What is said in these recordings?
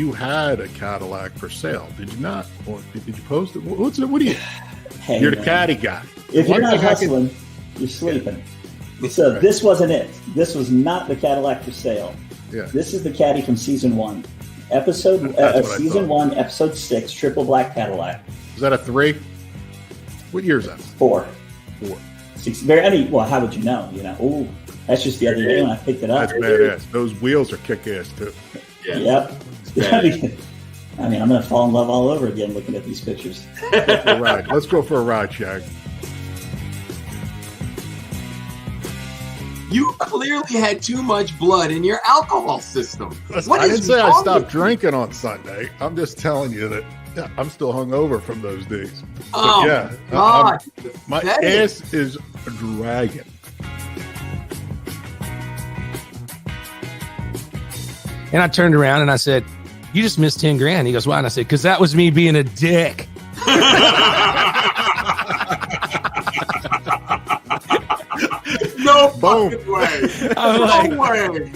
you had a Cadillac for sale, did you not? Or did you post it? What do you? Hey, you're man. the caddy guy. If you're not hustling, you're sleeping. So this wasn't it. This was not the Cadillac for sale. Yeah. This is the caddy from season 1. Season 1, episode 6, triple black Cadillac. Is that a 3? What year is that? 4. 6. Well, how would you know? Ooh, that's just the other day when I picked it up. That's badass. Those wheels are kick-ass too. Yeah. Yep. I mean, I'm going to fall in love all over again looking at these pictures. Let's go for a ride, Shag. You clearly had too much blood in your alcohol system. I didn't say I stopped drinking on Sunday. I'm just telling you that I'm still hungover from those days. Oh, yeah, God. My ass is dragging. And I turned around and I said, "You just missed 10 grand." He goes, "Why?" And I said, "Because that was me being a dick." No fucking way. I'm no way.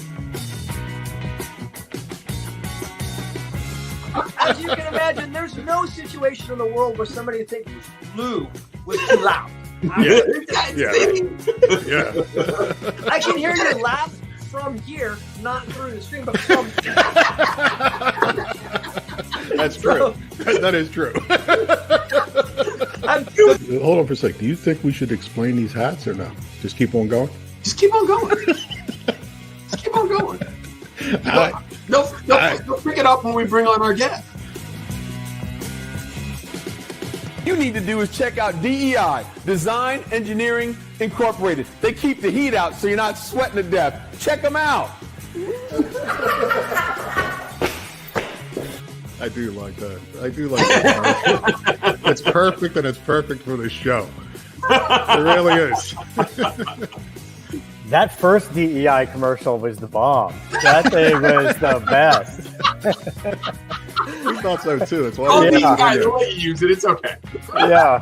As you can imagine, there's no situation in the world where somebody thinks Lou was too loud. Yeah. I can hear your laugh from here, not through the stream, but from That's true. That is true. Hold on for a sec. Do you think we should explain these hats or no? Just keep on going? Just keep on going. Just keep on going. Don't pick it up when we bring on our guest. You need to do is check out DEI, Design Engineering Incorporated. They keep the heat out so you're not sweating to death. Check them out. I do like that. I do like that. It's perfect, and it's perfect for the show. It really is. That first DEI commercial was the bomb. That thing was the best. We thought so too. That's why. All these guys, the way you use it, it's okay. Yeah.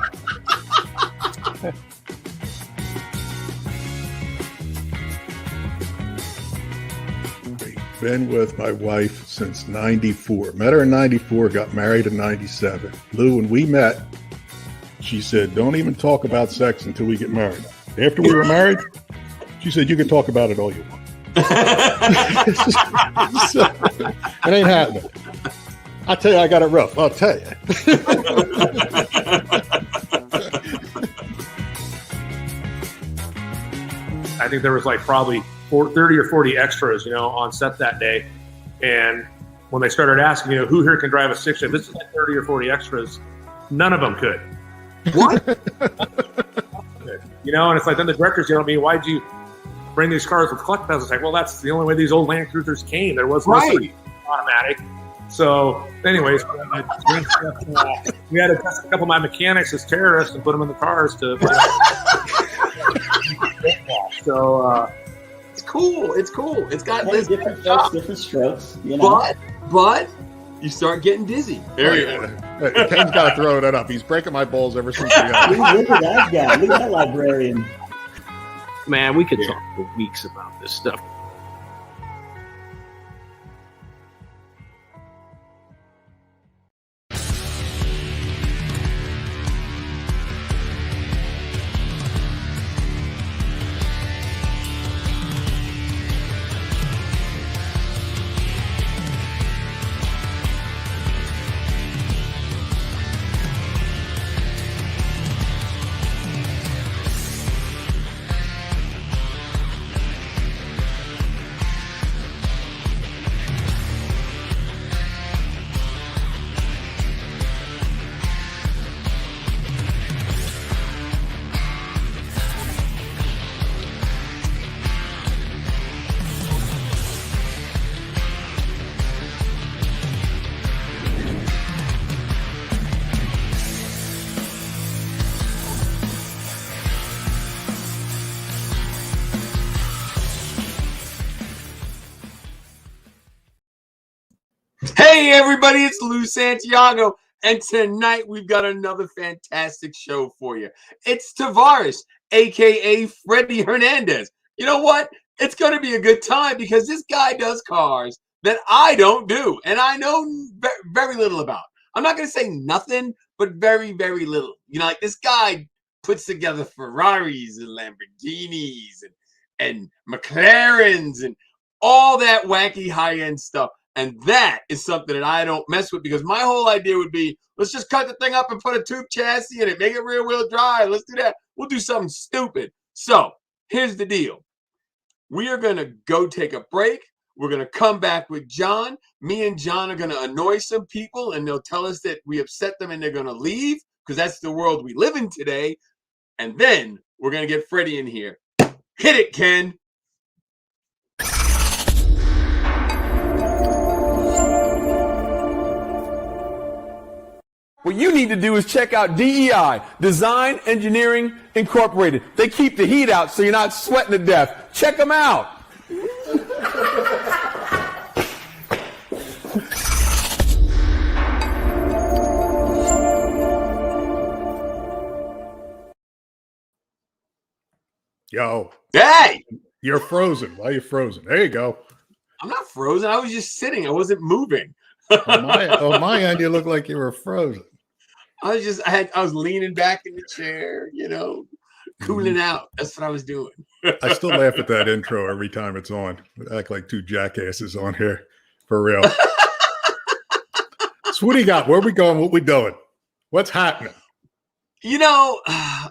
Been with my wife since '94. Met her in '94. Got married in '97. Lou, when we met, she said, "Don't even talk about sex until we get married." After we were married, she said, "You can talk about it all you want." So, it ain't happening. I tell you, I got it rough. I'll tell you. I think there was like probably 30 or 40 extras, on set that day. And when they started asking, who here can drive a 6-shift? This is like 30 or 40 extras. None of them could. What? And it's like, then the directors yell at me, "Why'd you bring these cars with clutch pedals?" It's like, well, that's the only way these old Land Cruisers came. There was no automatic. So anyways, we had to test a couple of my mechanics as terrorists and put them in the cars to. So it's cool. It's cool. It's got different folks, different strokes. But you start getting dizzy. There you go. Kane's got to throw that up. He's breaking my balls ever since. Look at that guy. Look at that librarian. Man, we could talk for weeks about this stuff. Hey, everybody, it's Lou Santiago, and tonight we've got another fantastic show for you. It's Tavarish, a.k.a. Freddie Hernandez. You know what? It's going to be a good time because this guy does cars that I don't do and I know very little about. I'm not going to say nothing, but very, very little. You know, like this guy puts together Ferraris and Lamborghinis and McLarens and all that wacky high-end stuff. And that is something that I don't mess with, because my whole idea would be, let's just cut the thing up and put a tube chassis in it, make it rear-wheel drive. Let's do that. We'll do something stupid. So here's the deal. We are going to go take a break. We're going to come back with John. Me and John are going to annoy some people, and they'll tell us that we upset them and they're going to leave, because that's the world we live in today. And then we're going to get Freddie in here. Hit it, Ken. What you need to do is check out DEI, Design Engineering Incorporated. They keep the heat out so you're not sweating to death. Check them out. Yo. Hey! You're frozen. Why are you frozen? There you go. I'm not frozen. I was just sitting. I wasn't moving. On my end, you look like you were frozen. I was leaning back in the chair, you know, cooling out. That's what I was doing. I still laugh at that intro every time it's on. We act like two jackasses on here. For real. So what do you got? Where are we going? What we doing? What's happening? You know,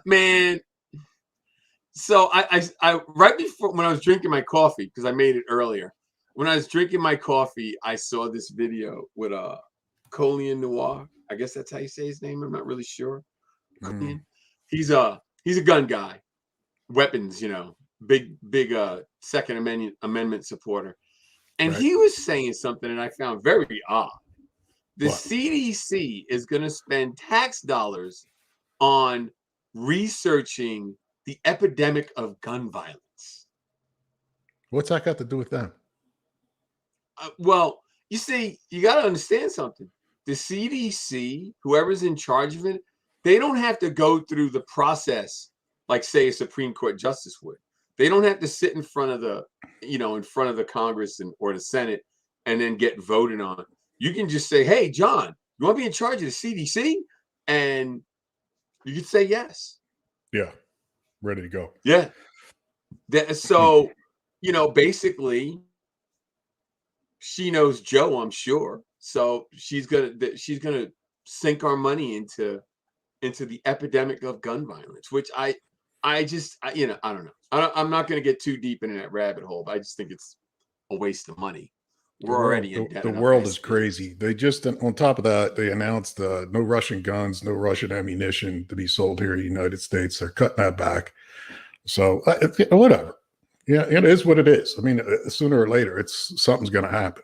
man. So I right before, when I was drinking my coffee, because I made it earlier, when I was drinking my coffee, I saw this video with Colin Noir. I guess that's how you say his name. I'm not really sure. He's a gun guy, weapons, you know, big Second Amendment supporter. And Right. he was saying something that I found very odd. The What? CDC is going to spend tax dollars on researching the epidemic of gun violence. What's that got to do with them? Well, you see, you got to understand something. The CDC, whoever's in charge of it, they don't have to go through the process like, say, a Supreme Court justice would. They don't have to sit in front of the Congress or the Senate and then get voted on. You can just say, hey, John, you want to be in charge of the CDC? And you can say yes. Yeah. Ready to go. Yeah. So, basically, she knows Joe, I'm sure. So she's gonna sink our money into the epidemic of gun violence, which I don't know. I'm not gonna get too deep into that rabbit hole, but I just think it's a waste of money. We're already in debt. The world is crazy. They just, on top of that, they announced no Russian guns, no Russian ammunition to be sold here in the United States. They're cutting that back. So whatever. Yeah, it is what it is. I mean, sooner or later, something's going to happen.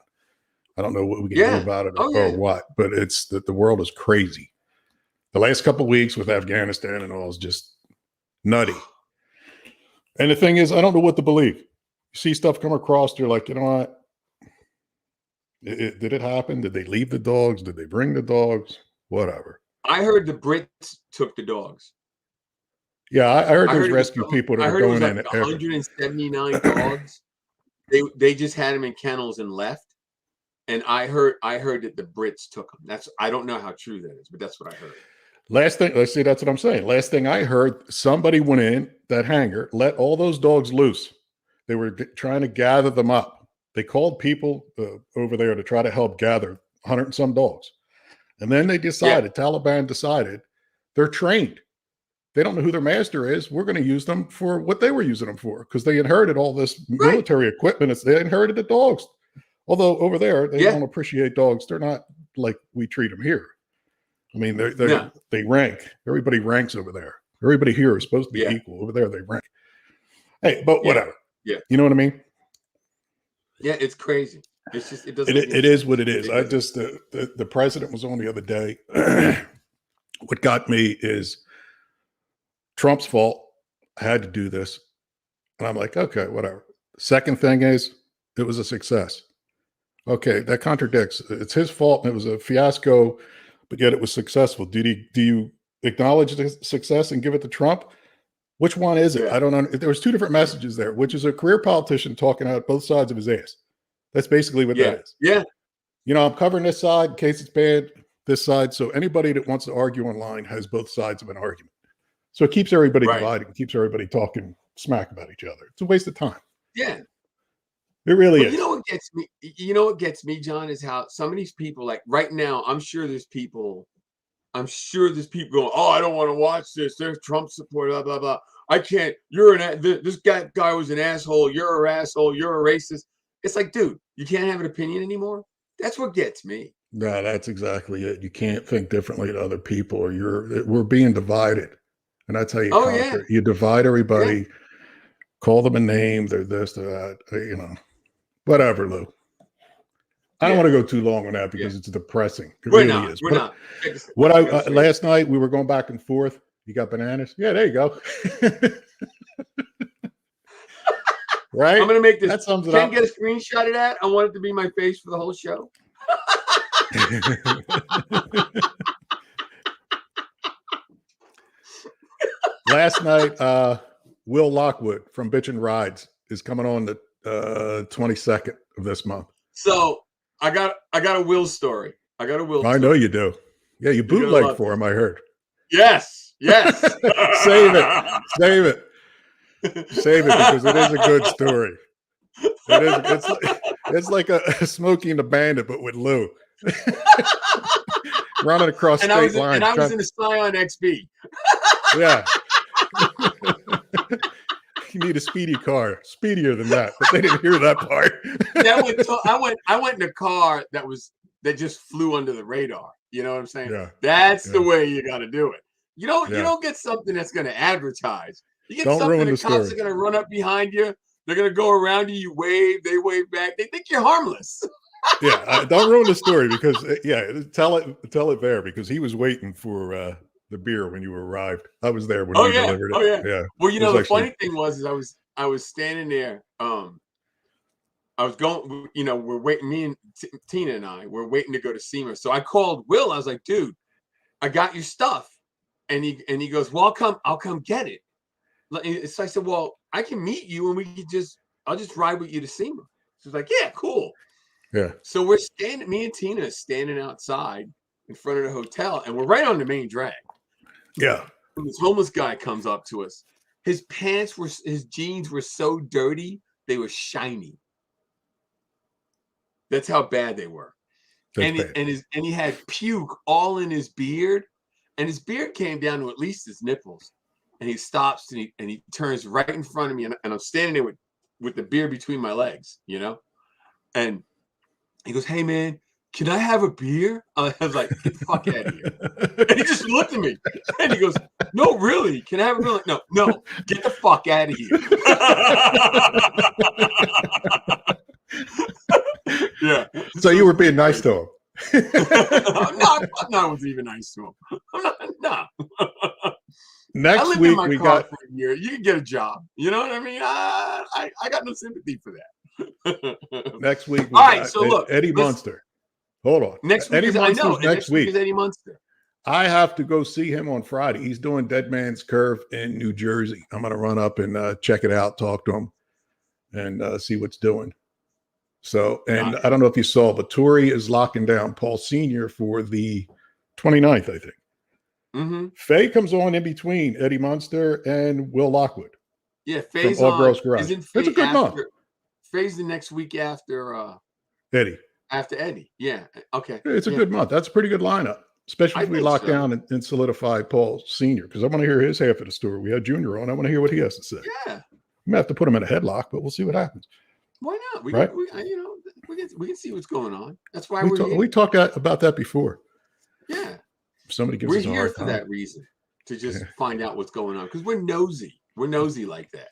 I don't know what we can do about it or what, but it's that the world is crazy. The last couple of weeks with Afghanistan and all is just nutty. And the thing is, I don't know what to believe. You see stuff come across, you're like, you know what? Did it happen? Did they leave the dogs? Did they bring the dogs? Whatever. I heard the Brits took the dogs. Yeah, I heard those rescue people that were going in. 179 dogs. They just had them in kennels and left. And I heard that the Brits took them. I don't know how true that is, but that's what I heard. Last thing, let's see, that's what I'm saying. Last thing I heard, somebody went in that hangar, let all those dogs loose. They were trying to gather them up. They called people over there to try to help gather 100 and some dogs. And then they decided, Taliban decided, they're trained. They don't know who their master is. We're going to use them for what they were using them for, because they inherited all this military equipment. They inherited the dogs. Although over there, they don't appreciate dogs. They're not like we treat them here. I mean, they rank. Everybody ranks over there. Everybody here is supposed to be equal. Over there, they rank. Hey, but whatever. Yeah. You know what I mean? Yeah, it's crazy. It's just, it doesn't. It is what it is. I just, the president was on the other day. What got me is Trump's fault. I had to do this. And I'm like, okay, whatever. Second thing is, it was a success. Okay, that contradicts. It's his fault and it was a fiasco, but yet it was successful. Do you acknowledge the success and give it to Trump? Which one is it? I don't know. There was two different messages there, which is a career politician talking out both sides of his ass. That's basically what that is. Yeah. You know, I'm covering this side in case it's bad, this side. So anybody that wants to argue online has both sides of an argument. So it keeps everybody divided. It keeps everybody talking smack about each other. It's a waste of time. Yeah. It really is. You know what gets me? You know what gets me, John, is how some of these people, like right now, I'm sure there's people going, oh, I don't want to watch this. There's Trump support, blah, blah, blah. I can't. This guy was an asshole. You're an asshole. You're a racist. It's like, dude, you can't have an opinion anymore. That's what gets me. No, that's exactly it. You can't think differently to other people, or we're being divided. And that's how you conquer. Yeah. You divide everybody, call them a name, they're this, they're that, you know. Whatever, Lou. I don't want to go too long on that because it's depressing. It really is. We're not. Last night we were going back and forth. You got bananas? Yeah, there you go. Right? I'm gonna make this. That sums it Can't up. get a screenshot of that. I want it to be my face for the whole show. Last night, Will Lockwood from Bitchin' Rides is coming on the 22nd of this month. So I got a Will story. I know you do. Yeah, you bootleg for him, I heard. Yes. Save it because it is a good story. It's like a Smokey and the Bandit, but with Lou. Running across state lines. And I was in a Scion XB. Yeah. You need a speedy car, speedier than that, but they didn't hear that part. I went in a car that just flew under the radar. You know what I'm saying? Yeah. That's the way you got to do it. You don't get something that's going to advertise. You get something the cops are going to run up behind you. They're going to go around you. You wave. They wave back. They think you're harmless. Yeah, don't ruin the story because tell it there because he was waiting for the beer when you arrived. I was there when you delivered it. Yeah. Well, the funny thing was I was standing there. I was going. We're waiting. Me and Tina and I were waiting to go to SEMA. So I called Will. I was like, dude, I got your stuff, and he goes, well, I'll come get it. So I said, well, I can meet you, and I'll just ride with you to SEMA. So he's like, yeah, cool. Yeah. So we're standing. Me and Tina are standing outside in front of the hotel, and we're right on the main drag. Yeah. And this homeless guy comes up to us. His jeans were so dirty, they were shiny. That's how bad they were. And he had puke all in his beard, and his beard came down to at least his nipples. And he stops and he turns right in front of me, and I'm standing there with the beer between my legs, and he goes, hey man, can I have a beer? I was like, get the fuck out of here. And he just looked at me and he goes, no, really? Can I have a beer? Like, no, get the fuck out of here. Yeah. So you were being nice to him. No, I was even nice to him. No. Next week we got for a year. You can get a job. You know what I mean? I got no sympathy for that. Next week, all right. So look, Eddie Munster. Hold on. Next week, next week is Eddie Munster. I have to go see him on Friday. He's doing Dead Man's Curve in New Jersey. I'm going to run up and check it out, talk to him, and see what's doing. So, and I don't know if you saw, but Tory is locking down Paul Sr. for the 29th, I think. Mm-hmm. Faye comes on in between Eddie Munster and Will Lockwood. Yeah, Faye's on. Girls Garage. It's a good month. Faye's the next week after Eddie. After Eddie. Yeah. Okay. It's a good month. That's a pretty good lineup, especially if we lock down and solidify Paul Sr. because I want to hear his half of the story. We had Junior on. I want to hear what he has to say. Yeah. We may have to put him in a headlock, but we'll see what happens. Why not? We can see what's going on. That's why we talked about that before. Yeah. If somebody gives us a hard time. We're here for that reason, to just find out what's going on because we're nosy. We're nosy like that.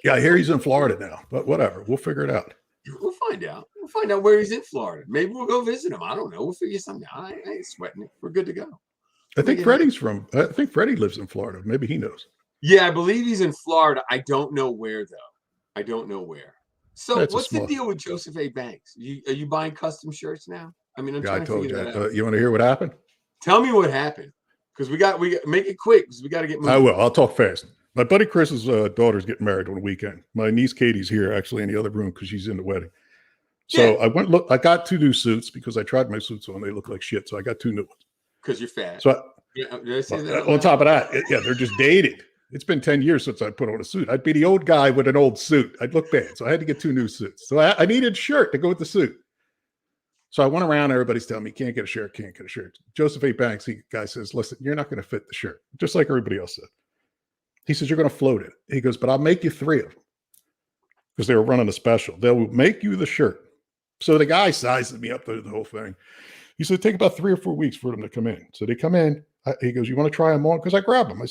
Yeah, I hear he's in Florida now, but whatever. We'll figure it out. We'll find out. We'll find out where he's in Florida. Maybe we'll go visit him. I don't know. We'll figure something out. I ain't sweating it. We're good to go. I think Freddie lives in Florida. Maybe he knows. Yeah, I believe he's in Florida. I don't know where, though. I don't know where. So what's the deal with Joseph A. Banks? Are you buying custom shirts now? I mean, I'm trying to figure that out. You want to hear what happened? Tell me what happened. Because we got make it quick because we got to get moving. I will. I'll talk fast. My buddy Chris's daughter's getting married on the weekend. My niece Katie's here actually in the other room because she's in the wedding. So I got 2 new suits because I tried my suits on. They look like shit. So I got 2 new ones. Because you're fat. So Did I say that? on top of that, they're just dated. It's been 10 years since I put on a suit. I'd be the old guy with an old suit. I'd look bad. So I had to get 2 new suits. So I needed a shirt to go with the suit. So I went around. Everybody's telling me, can't get a shirt, can't get a shirt. Joseph A. Banks, guy says, listen, you're not going to fit the shirt, just like everybody else said. He says, you're going to float it. He goes, but I'll make you 3 of them because they were running a special. They'll make you the shirt. So the guy sizes me up the whole thing. He said, take about 3 or 4 weeks for them to come in. So they come in. He goes, you want to try them on? Because I grabbed them.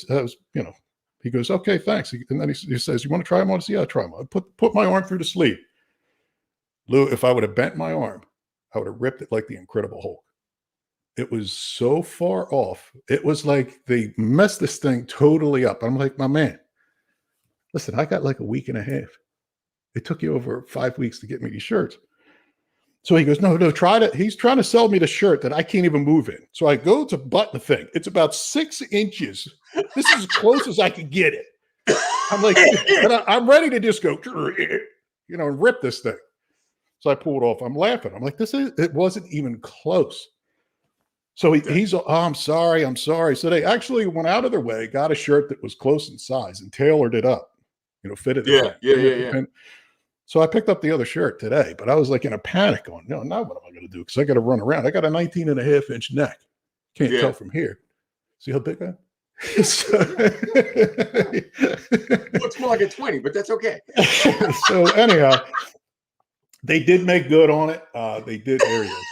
He goes, okay, thanks. And then he says, you want to try them on? I said, yeah, I'll try them on. I put my arm through the sleeve. Lou, if I would have bent my arm, I would have ripped it like the Incredible Hulk. It was so far off. It was like they messed this thing totally up. I'm like, my man, listen, I got like a week and a half. It took you over 5 weeks to get me these shirts. So he goes, no, try to. He's trying to sell me the shirt that I can't even move in. So I go to button the thing. It's about 6 inches. This is as close as I could get it. I'm like, I'm ready to just go, and rip this thing. So I pull it off. I'm laughing. I'm like, it wasn't even close. So he's, I'm sorry. So they actually went out of their way, got a shirt that was close in size and tailored it up, fitted it. Yeah. So I picked up the other shirt today, but I was like in a panic going, now what am I going to do? Because I got to run around. I got a 19.5-inch neck. Can't tell from here. See how big I am? Looks more like a 20, but that's okay. So anyhow, they did make good on it. They did. There he is.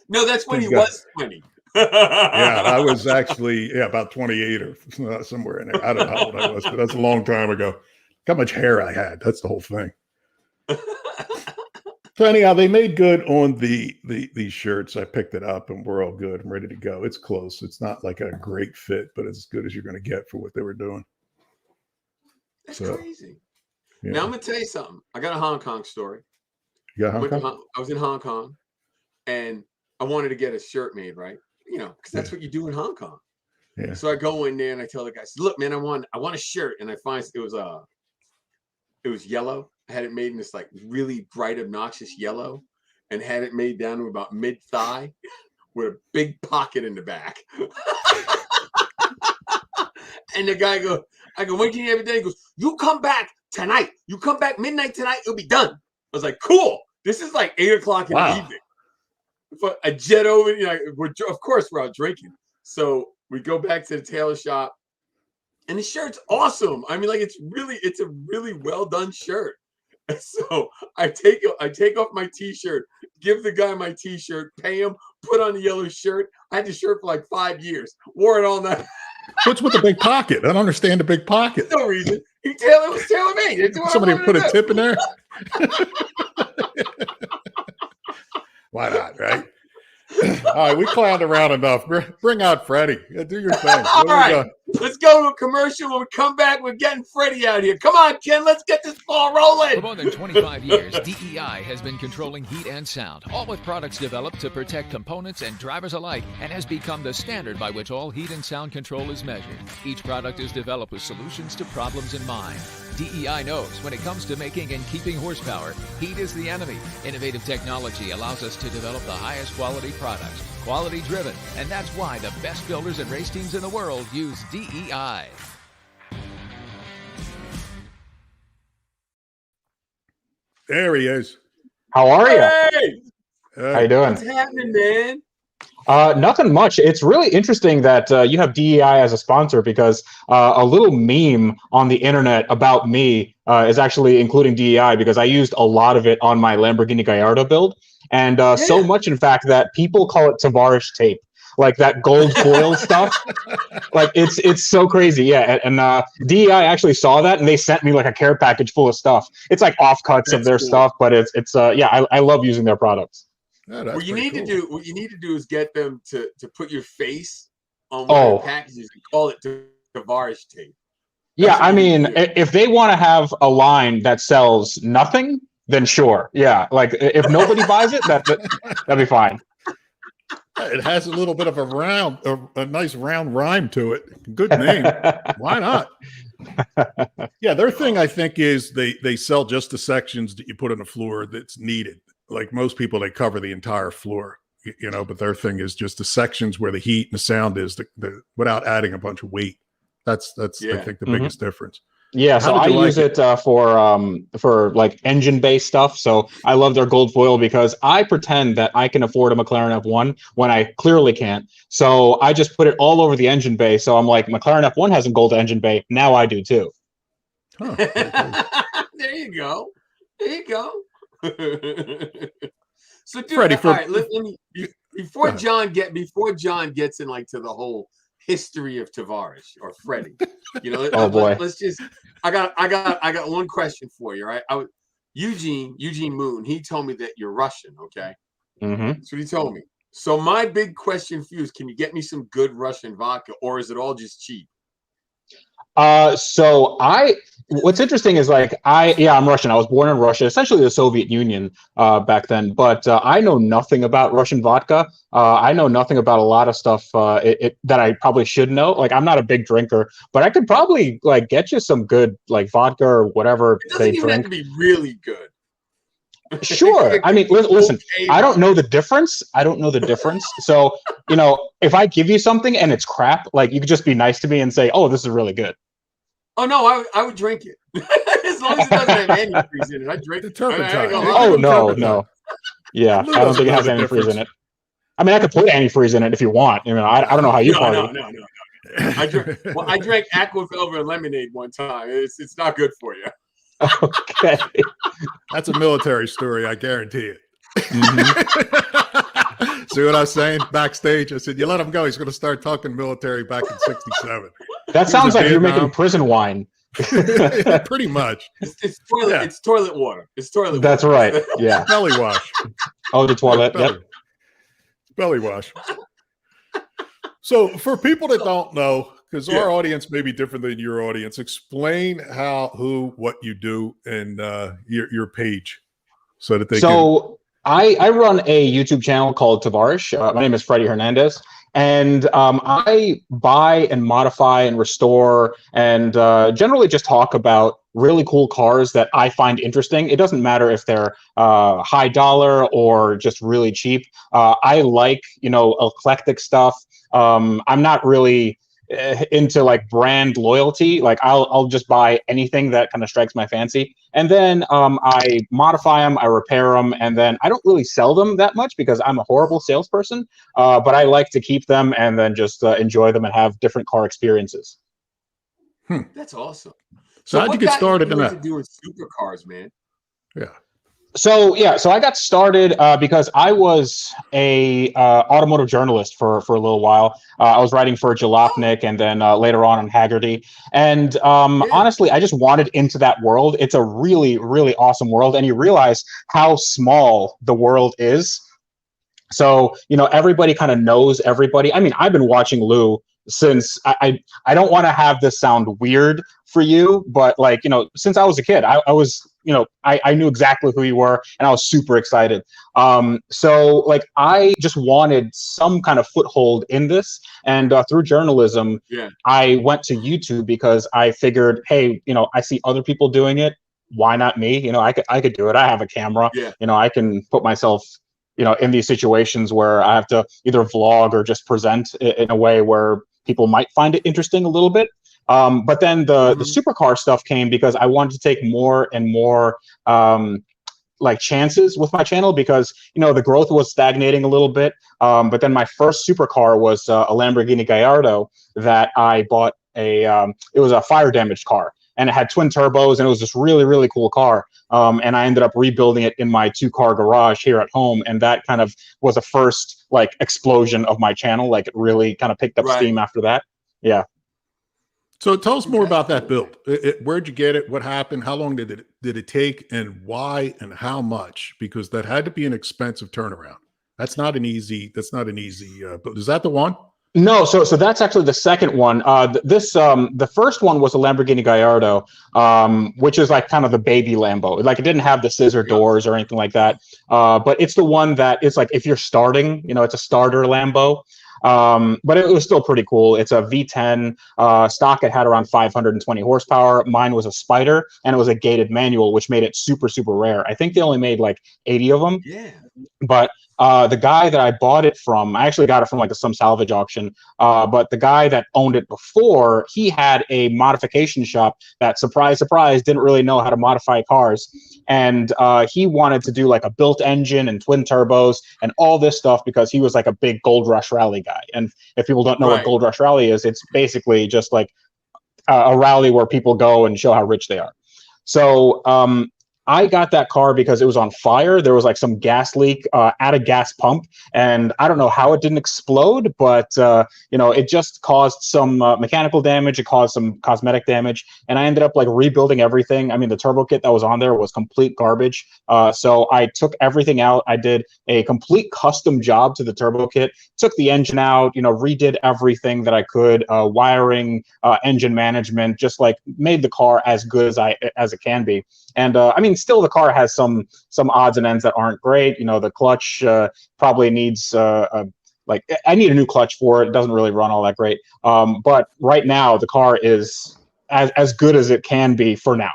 No, that's when he was 20. Yeah, I was actually about 28 or somewhere in there. I don't know how old I was, but that's a long time ago. Look how much hair I had. That's the whole thing. So anyhow, they made good on these shirts. I picked it up and we're all good. I'm ready to go. It's close. It's not like a great fit, but it's as good as you're going to get for what they were doing. That's crazy. Yeah. Now I'm going to tell you something. I got a Hong Kong story. You got Hong Kong? I was in Hong Kong and I wanted to get a shirt made, right? Because that's what you do in Hong Kong. Yeah. So I go in there and I tell the guy, look, man, I want a shirt. And I find it was yellow. I had it made in this like really bright, obnoxious yellow and had it made down to about mid-thigh with a big pocket in the back. And the guy goes, when can you have it done? He goes, you come back tonight. You come back midnight tonight. It'll be done. I was like, cool. This is like 8 o'clock in the evening. For a jet over, of course we're out drinking. So we go back to the tailor shop and the shirt's awesome. I mean, like it's a really well done shirt. And so I take off my t-shirt, give the guy my t-shirt, pay him, put on the yellow shirt. I had the shirt for like 5 years, wore it all night. What's with the big pocket? I don't understand the big pocket. No reason. It was tailor-made. Somebody put a tip in there. Why not, right? All right, we clowned around enough. Bring out Freddie. Do your thing. All right, let's go to a commercial. When we come back, we're getting Freddie out here. Come on, Ken, let's get this ball rolling. For more than 25 years, DEI has been controlling heat and sound, all with products developed to protect components and drivers alike, and has become the standard by which all heat and sound control is measured. Each product is developed with solutions to problems in mind. DEI knows when it comes to making and keeping horsepower, heat is the enemy. Innovative technology allows us to develop the highest quality products, quality driven, and that's why the best builders and race teams in the world use DEI. There he is. How are you? Hey! How you doing? What's happening, man? Nothing much. It's really interesting that you have DEI as a sponsor because a little meme on the internet about me is actually including DEI because I used a lot of it on my Lamborghini Gallardo build. And so much, in fact, that people call it Tavarish tape, like that gold foil stuff. Like it's so crazy. Yeah. And DEI actually saw that and they sent me like a care package full of stuff. It's like offcuts of their stuff, but it's I love using their products. Oh, what you need to do is get them to put your face on one of the packages and call it Tavarish tape. Yeah, I mean, if they want to have a line that sells nothing, then sure. Yeah, like if nobody buys it, that'd be fine. It has a little bit of a nice round rhyme to it. Good name. Why not? Yeah, their thing I think is they sell just the sections that you put on the floor that's needed. like most people, they cover the entire floor, but their thing is just the sections where the heat and the sound is without adding a bunch of weight. That's I think the biggest difference. Yeah, so I use it for like engine based stuff. So I love their gold foil because I pretend that I can afford a McLaren F1 when I clearly can't. So I just put it all over the engine bay. So I'm like, McLaren F1 has a gold engine bay. Now I do too. Huh. There you go. There you go. So, dude, Freddie, all right, let me before John gets in like to the whole history of Tavarish or Freddie. Oh boy. Let's just. I got one question for you, right? Eugene Moon. He told me that you're Russian. Okay. Mm-hmm. That's what he told me. So my big question for you is, can you get me some good Russian vodka, or is it all just cheap? What's interesting is like I'm Russian. I was born in Russia, essentially the Soviet Union back then. But I know nothing about Russian vodka. I know nothing about a lot of stuff that I probably should know. Like I'm not a big drinker, but I could probably like get you some good like vodka or whatever they drink. It doesn't have to be really good. Sure. I mean, listen, I don't know the difference. So, if I give you something and it's crap, like you could just be nice to me and say, "Oh, this is really good." Oh no, I would drink it as long as it doesn't have antifreeze in it. I drink it. Oh no. Yeah, I don't think it has antifreeze in it. I mean, I could put antifreeze in it if you want. I don't know how you party. No. I drank Aqua Velvet lemonade one time. It's not good for you. Okay, that's a military story. I guarantee it. Mm-hmm. See what I was saying backstage? I said, "You let him go. He's going to start talking military back in '67." That sounds like you're making prison wine. Pretty much. It's toilet. Yeah. It's toilet water. It's toilet. That's water. right. Yeah. Belly wash. Oh, the toilet. Belly wash. So, for people that don't know, because our audience may be different than your audience, explain how, who, what you do, and your page, so that they can. I run a YouTube channel called Tavarish. My name is Freddie Hernandez. And I buy and modify and restore and generally just talk about really cool cars that I find interesting. It doesn't matter if they're high dollar or just really cheap. I like, eclectic stuff. I'm not really into like brand loyalty. Like I'll just buy anything that kind of strikes my fancy, and then I modify them, I repair them, and then I don't really sell them that much because I'm a horrible salesperson. But I like to keep them and then just enjoy them and have different car experiences. That's awesome. So how'd you get started in that? Doing supercars, man. Yeah. So I got started because I was a automotive journalist for a little while. I was writing for Jalopnik and then later on Haggerty. And honestly, I just wanted into that world. It's a really, really awesome world. And you realize how small the world is. So, everybody kind of knows everybody. I mean, I've been watching Lou since I don't want to have this sound weird for you, but like, since I was a kid, I was, I knew exactly who you were and I was super excited. So like, I just wanted some kind of foothold in this. And through journalism, I went to YouTube because I figured, hey, I see other people doing it. Why not me? I could do it. I have a camera, I can put myself in these situations where I have to either vlog or just present in a way where people might find it interesting a little bit. But then the supercar stuff came because I wanted to take more and more like chances with my channel because, the growth was stagnating a little bit. But then my first supercar was a Lamborghini Gallardo that I bought it was a fire damaged car. And it had twin turbos, and it was this really, really cool car. And I ended up rebuilding it in my 2-car garage here at home. And that kind of was a first like explosion of my channel. Like it really kind of picked up steam after that. Yeah. So tell us more about that build. Where'd you get it? What happened? How long did it take? And why and how much? Because that had to be an expensive turnaround. That's not an easy but is that the one? No, so that's actually the second one. The first one was a Lamborghini Gallardo, which is like kind of the baby Lambo. Like it didn't have the scissor doors or anything like that. But it's the one that it's like if you're starting, it's a starter Lambo. But it was still pretty cool. It's a V10 stock. It had around 520 horsepower. Mine was a Spider, and it was a gated manual, which made it super, super rare. I think they only made like 80 of them. Yeah. But the guy that I bought it from, I actually got it from like some salvage auction. But the guy that owned it before, he had a modification shop that, surprise, surprise, didn't really know how to modify cars. And he wanted to do like a built engine and twin turbos and all this stuff because he was like a big Gold Rush Rally guy. And if people don't know what Gold Rush Rally is, it's basically just like a rally where people go and show how rich they are. So I got that car because it was on fire. There was like some gas leak at a gas pump, and I don't know how it didn't explode, but it just caused some mechanical damage. It caused some cosmetic damage, and I ended up like rebuilding everything. I mean, the turbo kit that was on there was complete garbage. So I took everything out. I did a complete custom job to the turbo kit, took the engine out, redid everything that I could, wiring, engine management, just like made the car as good as it can be. And I mean, still the car has some odds and ends that aren't great. The clutch probably needs like I need a new clutch for it. It doesn't really run all that great. But right now the car is as good as it can be for now.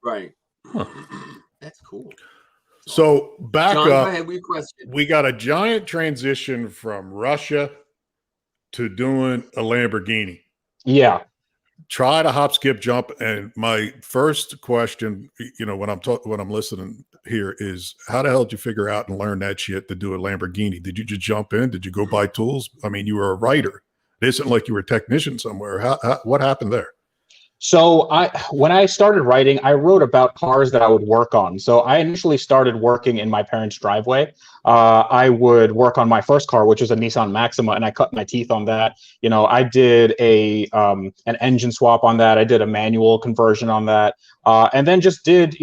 Right. That's cool. So back John, up. go ahead with your question. We got a giant transition from Russia to doing a Lamborghini. Yeah. Try to hop, skip, jump. And my first question, when I'm listening here is, how the hell did you figure out and learn that shit to do a Lamborghini? Did you just jump in? Did you go buy tools? I mean, you were a writer. It isn't like you were a technician somewhere. What happened there? So when I started writing, I wrote about cars that I would work on. So I initially started working in my parents' driveway. I would work on my first car, which was a Nissan Maxima, and I cut my teeth on that. I did an engine swap on that. I did a manual conversion on that, and then just did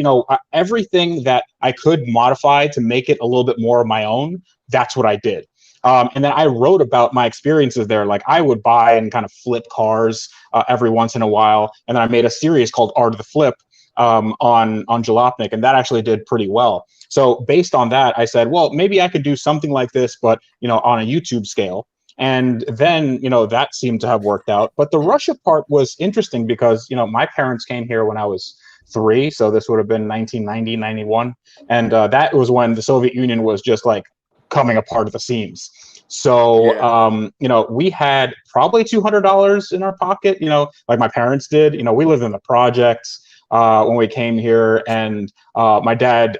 everything that I could modify to make it a little bit more of my own. That's what I did. And then I wrote about my experiences there. Like I would buy and kind of flip cars every once in a while. And then I made a series called Art of the Flip on Jalopnik, and that actually did pretty well. So based on that, I said, well, maybe I could do something like this, but on a YouTube scale. And then, that seemed to have worked out. But the Russia part was interesting because, my parents came here when I was 3. So this would have been 1990, 91. And that was when the Soviet Union was just like coming apart at the seams. So, we had probably $200 in our pocket, like my parents did. We lived in the projects when we came here, and my dad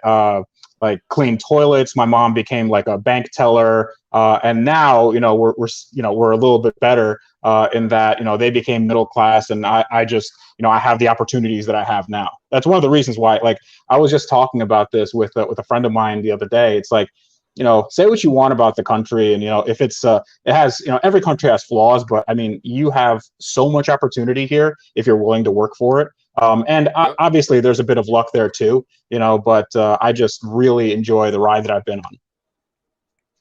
like cleaned toilets. My mom became like a bank teller, and now we're a little bit better in that they became middle class, and I just I have the opportunities that I have now. That's one of the reasons why. Like I was just talking about this with a friend of mine the other day. It's like, say what you want about the country, and if it's it has every country has flaws, but I mean you have so much opportunity here if you're willing to work for it. And obviously there's a bit of luck there too, but I just really enjoy the ride that I've been on.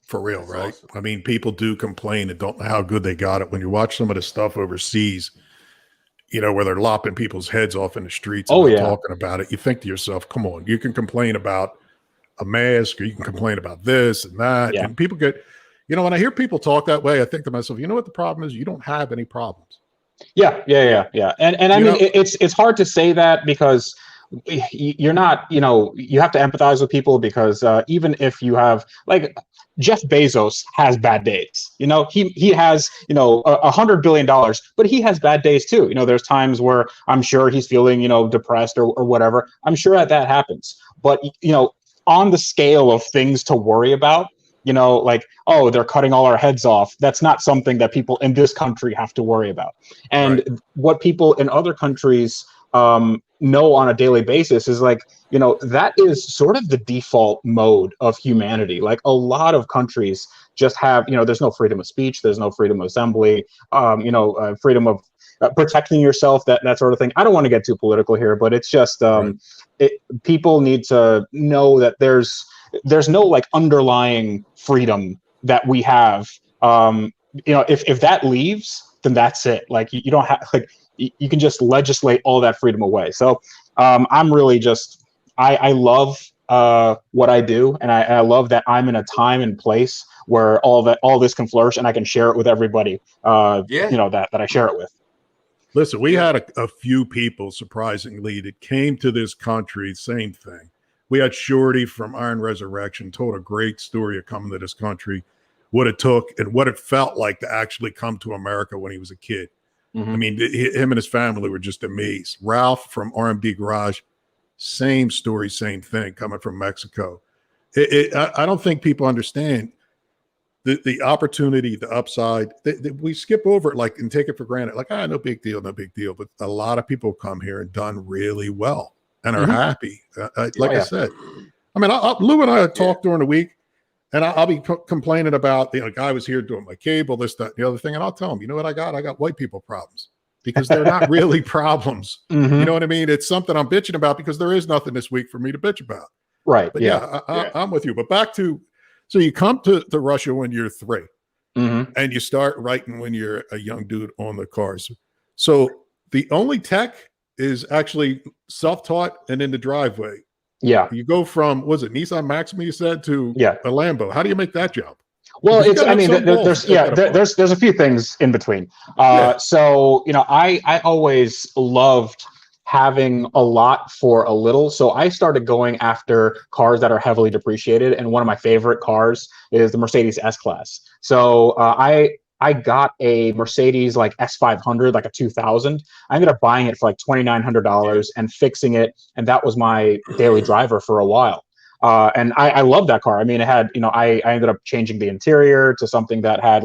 For real, right? Awesome. I mean, people do complain and don't know how good they got it. When you watch some of the stuff overseas, where they're lopping people's heads off in the streets and talking about it, you think to yourself, come on, you can complain about a mask, or you can complain about this and that. Yeah. And people get, when I hear people talk that way, I think to myself, what the problem is? You don't have any problems. Yeah. And I mean, it's hard to say that because you're not, you have to empathize with people because even if you have, like, Jeff Bezos has bad days. He has, $100 billion, but he has bad days too. There's times where I'm sure he's feeling, depressed or whatever. I'm sure that happens. But, on the scale of things to worry about, like, oh, they're cutting all our heads off. That's not something that people in this country have to worry about. And what people in other countries know on a daily basis is like, that is sort of the default mode of humanity. Like a lot of countries just have, there's no freedom of speech, there's no freedom of assembly, freedom of protecting yourself, that sort of thing. I don't want to get too political here, but it's just people need to know that there's no like underlying freedom that we have. If that leaves, then that's it. Like you don't have, like, you can just legislate all that freedom away. So I'm really just, I love what I do, and I love that I'm in a time and place where all this can flourish, and I can share it with everybody. That I share it with. Listen, we had a few people, surprisingly, that came to this country. Same thing. We had Shorty from Iron Resurrection told a great story of coming to this country, what it took and what it felt like to actually come to America when he was a kid. I mean, him and his family were just amazed. Ralph from RMD Garage, same story, same thing, coming from Mexico. I don't think people understand the opportunity, the upside. We skip over it and take it for granted. Like, no big deal, no big deal. But a lot of people come here and done really well and are happy. I said, I mean, Lou and I talked during the week, and I'll be complaining about, guy was here doing my cable, this, that, the other thing. And I'll tell him, you know what I got? I got white people problems, because they're not really problems. You know what I mean? It's something I'm bitching about because there is nothing this week for me to bitch about. Right. But I'm with you. But back to, so you come to Russia when you're 3 and you start writing when you're a young dude on the cars. So the only tech is actually self-taught and in the driveway. Yeah. You go from, was it Nissan Maxima you said, to a Lambo. How do you make that jump? Well, there's a few things in between. So, I always loved having a lot for a little. So I started going after cars that are heavily depreciated. And one of my favorite cars is the Mercedes S-Class. So I got a Mercedes S500, a 2000. I ended up buying it for $2,900 and fixing it. And that was my daily driver for a while. And I love that car. I mean, it had, I ended up changing the interior to something that had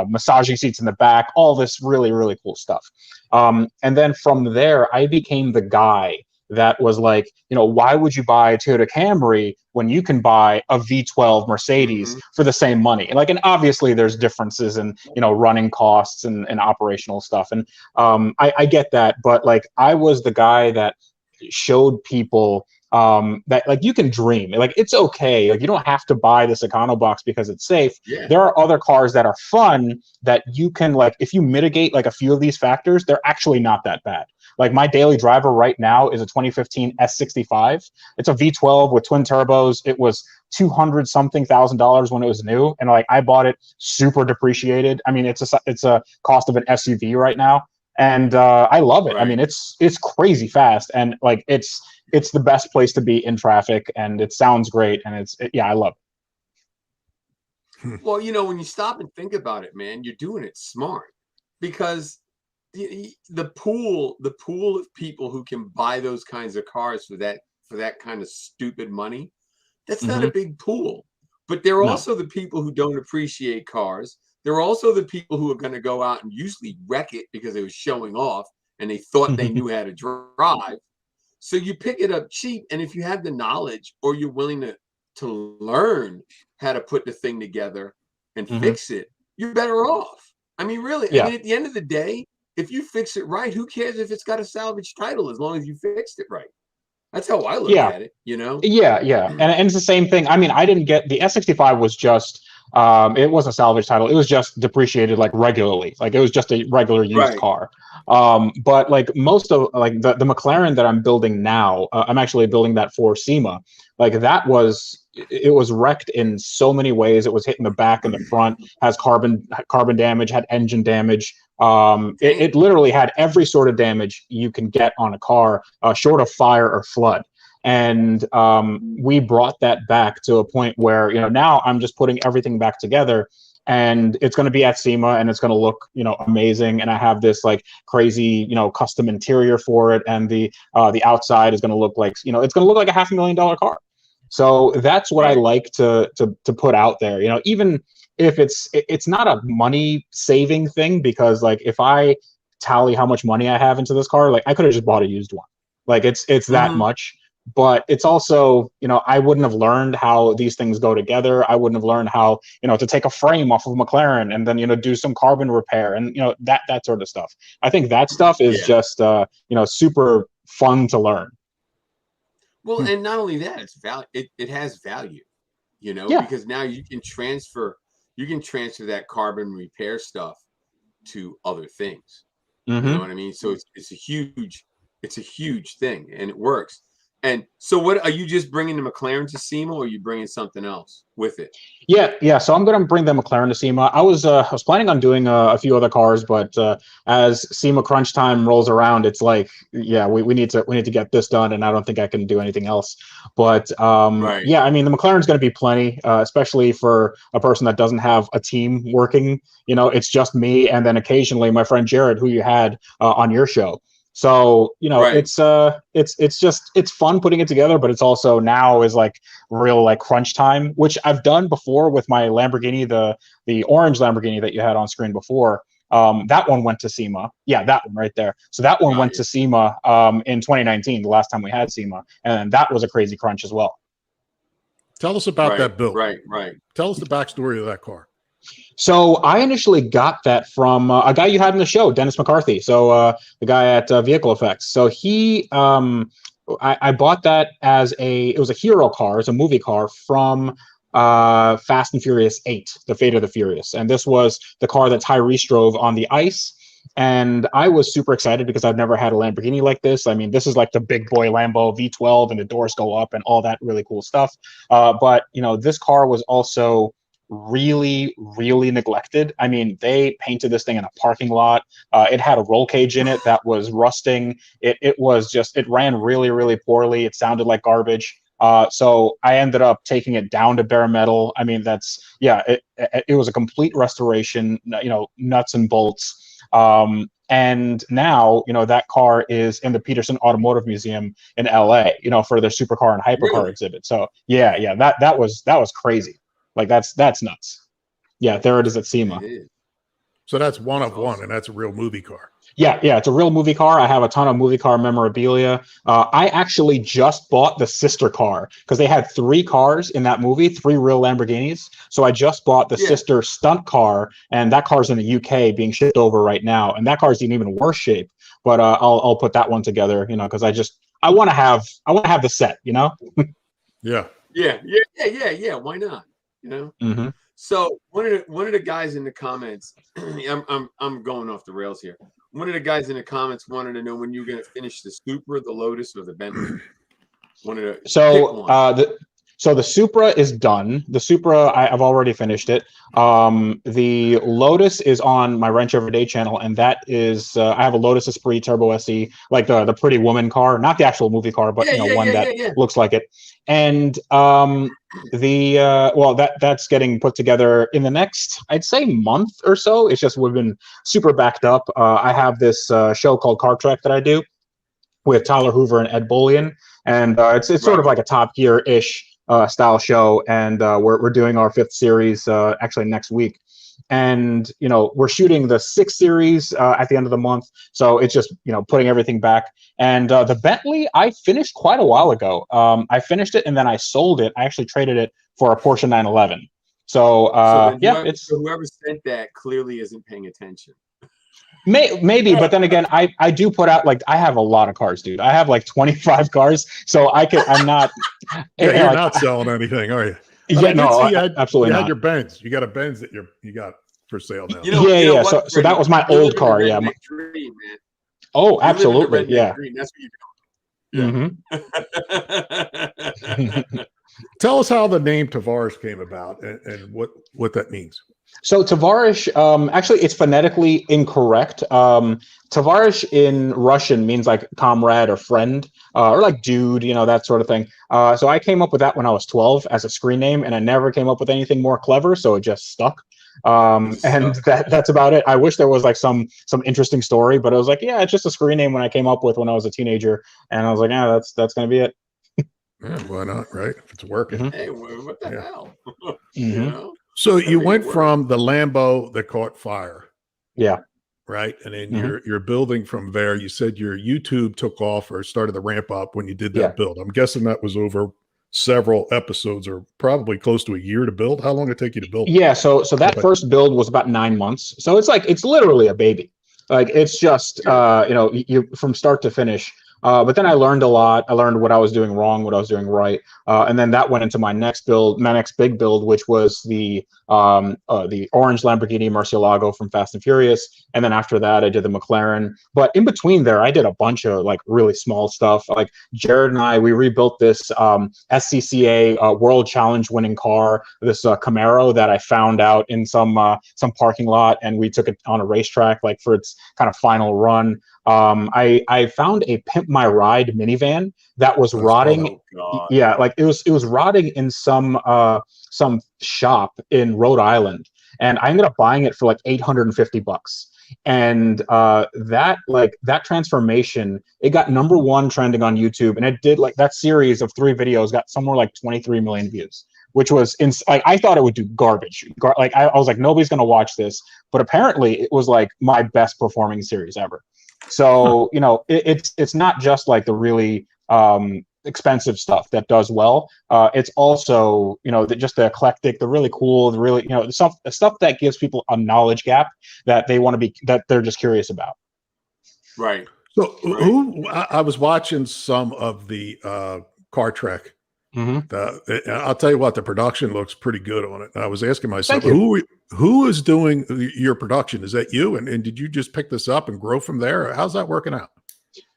massaging seats in the back, all this really, really cool stuff. And then from there, I became the guy that was why would you buy a Toyota Camry when you can buy a V12 Mercedes for the same money? And obviously there's differences in, running costs and operational stuff. And I get that, but I was the guy that showed people that you can dream. It's okay. You don't have to buy this Econobox because it's safe. There are other cars that are fun that you can if you mitigate a few of these factors, they're actually not that bad. My daily driver right now is a 2015 S65. It's a V12 with twin turbos. It was $200 something thousand when it was new, and I bought it super depreciated. I mean, it's a cost of an SUV right now, and I love it. Right. I mean, it's crazy fast, and it's the best place to be in traffic, and it sounds great, and I love it. Well, when you stop and think about it, man, you're doing it smart, because the pool of people who can buy those kinds of cars for that kind of stupid money, that's not a big pool. But they're also the people who don't appreciate cars. They're also the people who are going to go out and usually wreck it because they were showing off and they thought they knew how to drive. So you pick it up cheap, and if you have the knowledge, or you're willing to learn how to put the thing together and fix it, you're better off. I mean, really, I mean, at the end of the day, if you fix it right, who cares if it's got a salvage title, as long as you fixed it right? That's how I look at it, Yeah. And it's the same thing. I mean, I didn't get the S65 was just it wasn't a salvage title. It was just depreciated regularly. It was just a regular used car. But most of the McLaren that I'm building now, I'm actually building that for SEMA. It was wrecked in so many ways. It was hit in the back and the front, has carbon damage, had engine damage. It literally had every sort of damage you can get on a car, short of fire or flood. And we brought that back to a point where, now I'm just putting everything back together, and it's going to be at SEMA, and it's going to look, amazing. And I have this crazy, custom interior for it. And the outside is going to look it's going to look like a $500,000 car. So that's what I like to put out there, even if it's not a money saving thing, because if I tally how much money I have into this car, I could have just bought a used one. It's that much. But it's also, I wouldn't have learned how these things go together. I wouldn't have learned how, to take a frame off of McLaren and then, do some carbon repair and, that sort of stuff. I think that stuff is just, super fun to learn. Well, and not only that, it's value. It has value, because now you can transfer that carbon repair stuff to other things. You know what I mean? So it's a huge thing, and it works. And so, what are you just bringing the McLaren to SEMA, or are you bringing something else with it? Yeah. So I'm going to bring the McLaren to SEMA. I was planning on doing a few other cars, but as SEMA crunch time rolls around, it's like, yeah, we need to get this done, and I don't think I can do anything else. But yeah, I mean, the McLaren's going to be plenty, especially for a person that doesn't have a team working. You know, it's just me, and then occasionally my friend Jared, who you had on your show. So, you know, it's fun putting it together, but it's also now is like real like crunch time, which I've done before with my Lamborghini, the orange Lamborghini that you had on screen before. That one went to SEMA. Yeah, that one right there. So that one went to SEMA in 2019, the last time we had SEMA, and that was a crazy crunch as well. Tell us about that build. Right. Tell us the backstory of that car. So I initially got that from a guy you had in the show, Dennis McCarthy. So the guy at Vehicle Effects. So he, I bought that as it was a hero car, it's a movie car from Fast and Furious 8, The Fate of the Furious. And this was the car that Tyrese drove on the ice. And I was super excited because I've never had a Lamborghini like this. I mean, this is like the big boy Lambo V12 and the doors go up and all that really cool stuff. But, you know, this car was also really neglected. I mean, they painted this thing in a parking lot. It had a roll cage in it that was rusting. It ran really poorly. It sounded like garbage. So I ended up taking it down to bare metal. I mean, it was a complete restoration, you know, nuts and bolts. And now, you know, that car is in the Peterson Automotive Museum in LA, you know, for their supercar and hypercar exhibit. So yeah, that was crazy. Like that's nuts. Yeah, there it is at SEMA. So that's one of one, and that's a real movie car. Yeah, it's a real movie car. I have a ton of movie car memorabilia. I actually just bought the sister car because they had 3 cars in that movie, 3 real Lamborghinis. So I just bought the sister stunt car, and that car's in the UK being shipped over right now. And that car's in even worse shape. But I'll put that one together, you know, because I want to have the set, you know. Yeah. Why not? You know. Mm-hmm. So one of the guys in the comments, I'm going off the rails here. One of the guys in the comments wanted to know when you're going to finish the Supra, the Lotus, or the Bentley. So the Supra is done. The Supra, I've already finished it. The Lotus is on my Wrench Every Day channel, and that is I have a Lotus Esprit Turbo SE, like the Pretty Woman car, not the actual movie car, but one that looks like it. And that's getting put together in the next, I'd say, month or so. It's just we've been super backed up. I have this show called Car Trek that I do with Tyler Hoover and Ed Bolian, and it's sort of like a Top Gear-ish style show, and we're doing our 5th series actually next week. And you know, we're shooting the 6th series at the end of the month, so it's just, you know, putting everything back. And the Bentley I finished quite a while ago. I finished it and then I sold it. I actually traded it for a Porsche 911. So whoever sent that clearly isn't paying attention. Maybe, but then again, I do put out, like, I have a lot of cars, dude. I have like 25 cars, so I'm not. You're not selling anything, are you? Absolutely not. You had your Benz. You got a Benz that you got for sale now. So that was my old car. Yeah. Dream, man. Oh, absolutely. Yeah. Dream. That's what you're doing. Mm-hmm. Tell us how the name Tavarish came about and what that means. So Tavarish, actually, it's phonetically incorrect. Tavarish in Russian means like comrade or friend, or like dude, you know, that sort of thing. So I came up with that when I was 12 as a screen name, and I never came up with anything more clever, so it just stuck. And that's about it. I wish there was like some interesting story, but I was like, yeah, it's just a screen name when I came up with when I was a teenager, and I was like, yeah, that's gonna be it. Yeah, why not, right? If it's working. Mm-hmm. Hey, what the hell? You know? So you went from the Lambo that caught fire. Yeah. Right. And then you're building from there. You said your YouTube took off or started to ramp up when you did that build. I'm guessing that was over several episodes or probably close to a year to build. How long did it take you to build? Yeah. So that first build was about 9 months. So it's literally a baby. Like it's just, you from start to finish. But then I learned a lot. I learned what I was doing wrong, what I was doing right, and then that went into my next big build, which was the orange Lamborghini Murcielago from Fast and Furious. And then after that, I did the McLaren. But in between there, I did a bunch of like really small stuff. Like Jared and I, we rebuilt this SCCA World Challenge winning car, this Camaro that I found out in some parking lot, and we took it on a racetrack like for its kind of final run. I found a Pimp My Ride minivan that was rotting. Yeah, like it was rotting in some shop in Rhode Island, and I ended up buying it for like $850. And that transformation, it got #1 trending on YouTube, and it did like that series of 3 videos got somewhere like 23 million views, which was like I thought it would do garbage. I was like, nobody's gonna watch this, but apparently it was like my best performing series ever. So you know, it's not just like the really expensive stuff that does well. It's also, you know, just the eclectic, the really cool, the really, you know, the stuff that gives people a knowledge gap that they want to be, that they're just curious about. Right. So I was watching some of the Car Trek. I'll tell you what, the production looks pretty good on it. I was asking myself, who is doing your production? Is that you? And did you just pick this up and grow from there? How's that working out?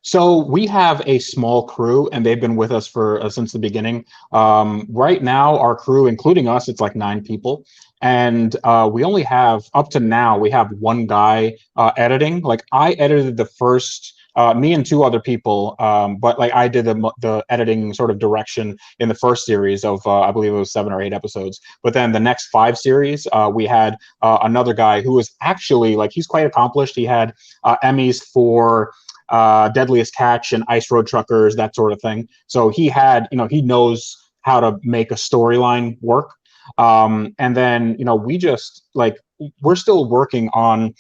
So we have a small crew, and they've been with us for since the beginning. Right now, our crew, including us, it's like 9 people, and we only have, up to now, we have 1 guy editing. Like I edited the first. Me and 2 other people, but like I did the editing sort of direction in the first series of I believe it was 7 or 8 episodes. But then the next 5 series, we had another guy who was actually like, he's quite accomplished. He had Emmys for Deadliest Catch and Ice Road Truckers, that sort of thing. So he had, you know, he knows how to make a storyline work. And then, you know, we just like, we're still working on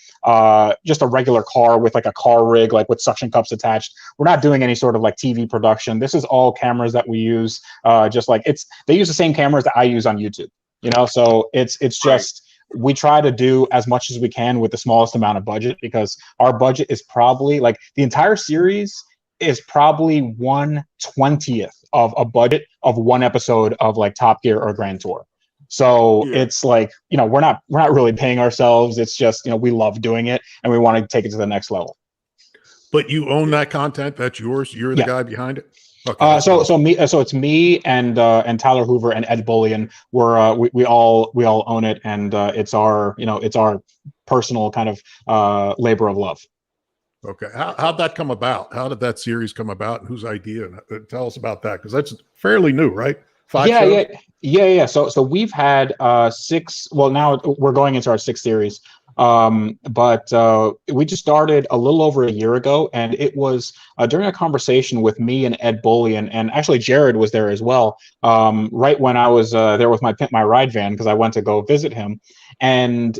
just a regular car with like a car rig, like with suction cups attached. We're not doing any sort of like TV production. This is all cameras that we use. Just like they use the same cameras that I use on YouTube, you know? So it's just, we try to do as much as we can with the smallest amount of budget, because our budget is probably like the entire series is probably 1/20th of a budget of 1 episode of like Top Gear or Grand Tour. So it's like, you know, we're not really paying ourselves. It's just, you know, we love doing it and we want to take it to the next level. But you own that content. That's yours. You're the guy behind it. Okay. So it's me and Tyler Hoover and Ed Bullion. We all own it, and it's our, you know, it's our personal kind of labor of love. Okay. How'd that come about? How did that series come about, and whose idea? Tell us about that, because that's fairly new, right? 5 shows? Yeah. So we've had 6. Well, now we're going into our 6th series. But we just started a little over a year ago, and it was during a conversation with me and Ed Bullion, and actually Jared was there as well, right when I was there with my Pimp My Ride van, because I went to go visit him. And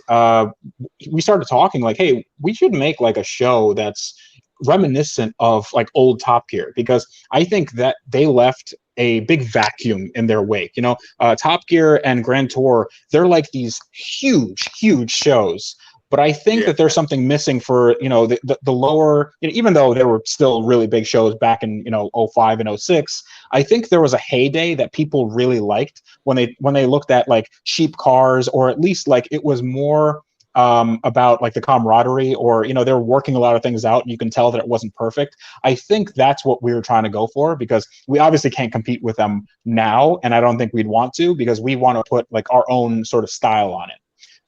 we started talking like, hey, we should make like a show that's reminiscent of like old Top Gear, because I think that they left a big vacuum in their wake. You know, Top Gear and Grand Tour, they're like these huge shows. But I think that there's something missing for, you know, the lower, you know, even though there were still really big shows back in, you know, 05 and 06, I think there was a heyday that people really liked when they looked at like cheap cars, or at least like it was more about like the camaraderie, or, you know, they're working a lot of things out and you can tell that it wasn't perfect. I think that's what we were trying to go for, because we obviously can't compete with them now, and I don't think we'd want to, because we want to put like our own sort of style on it.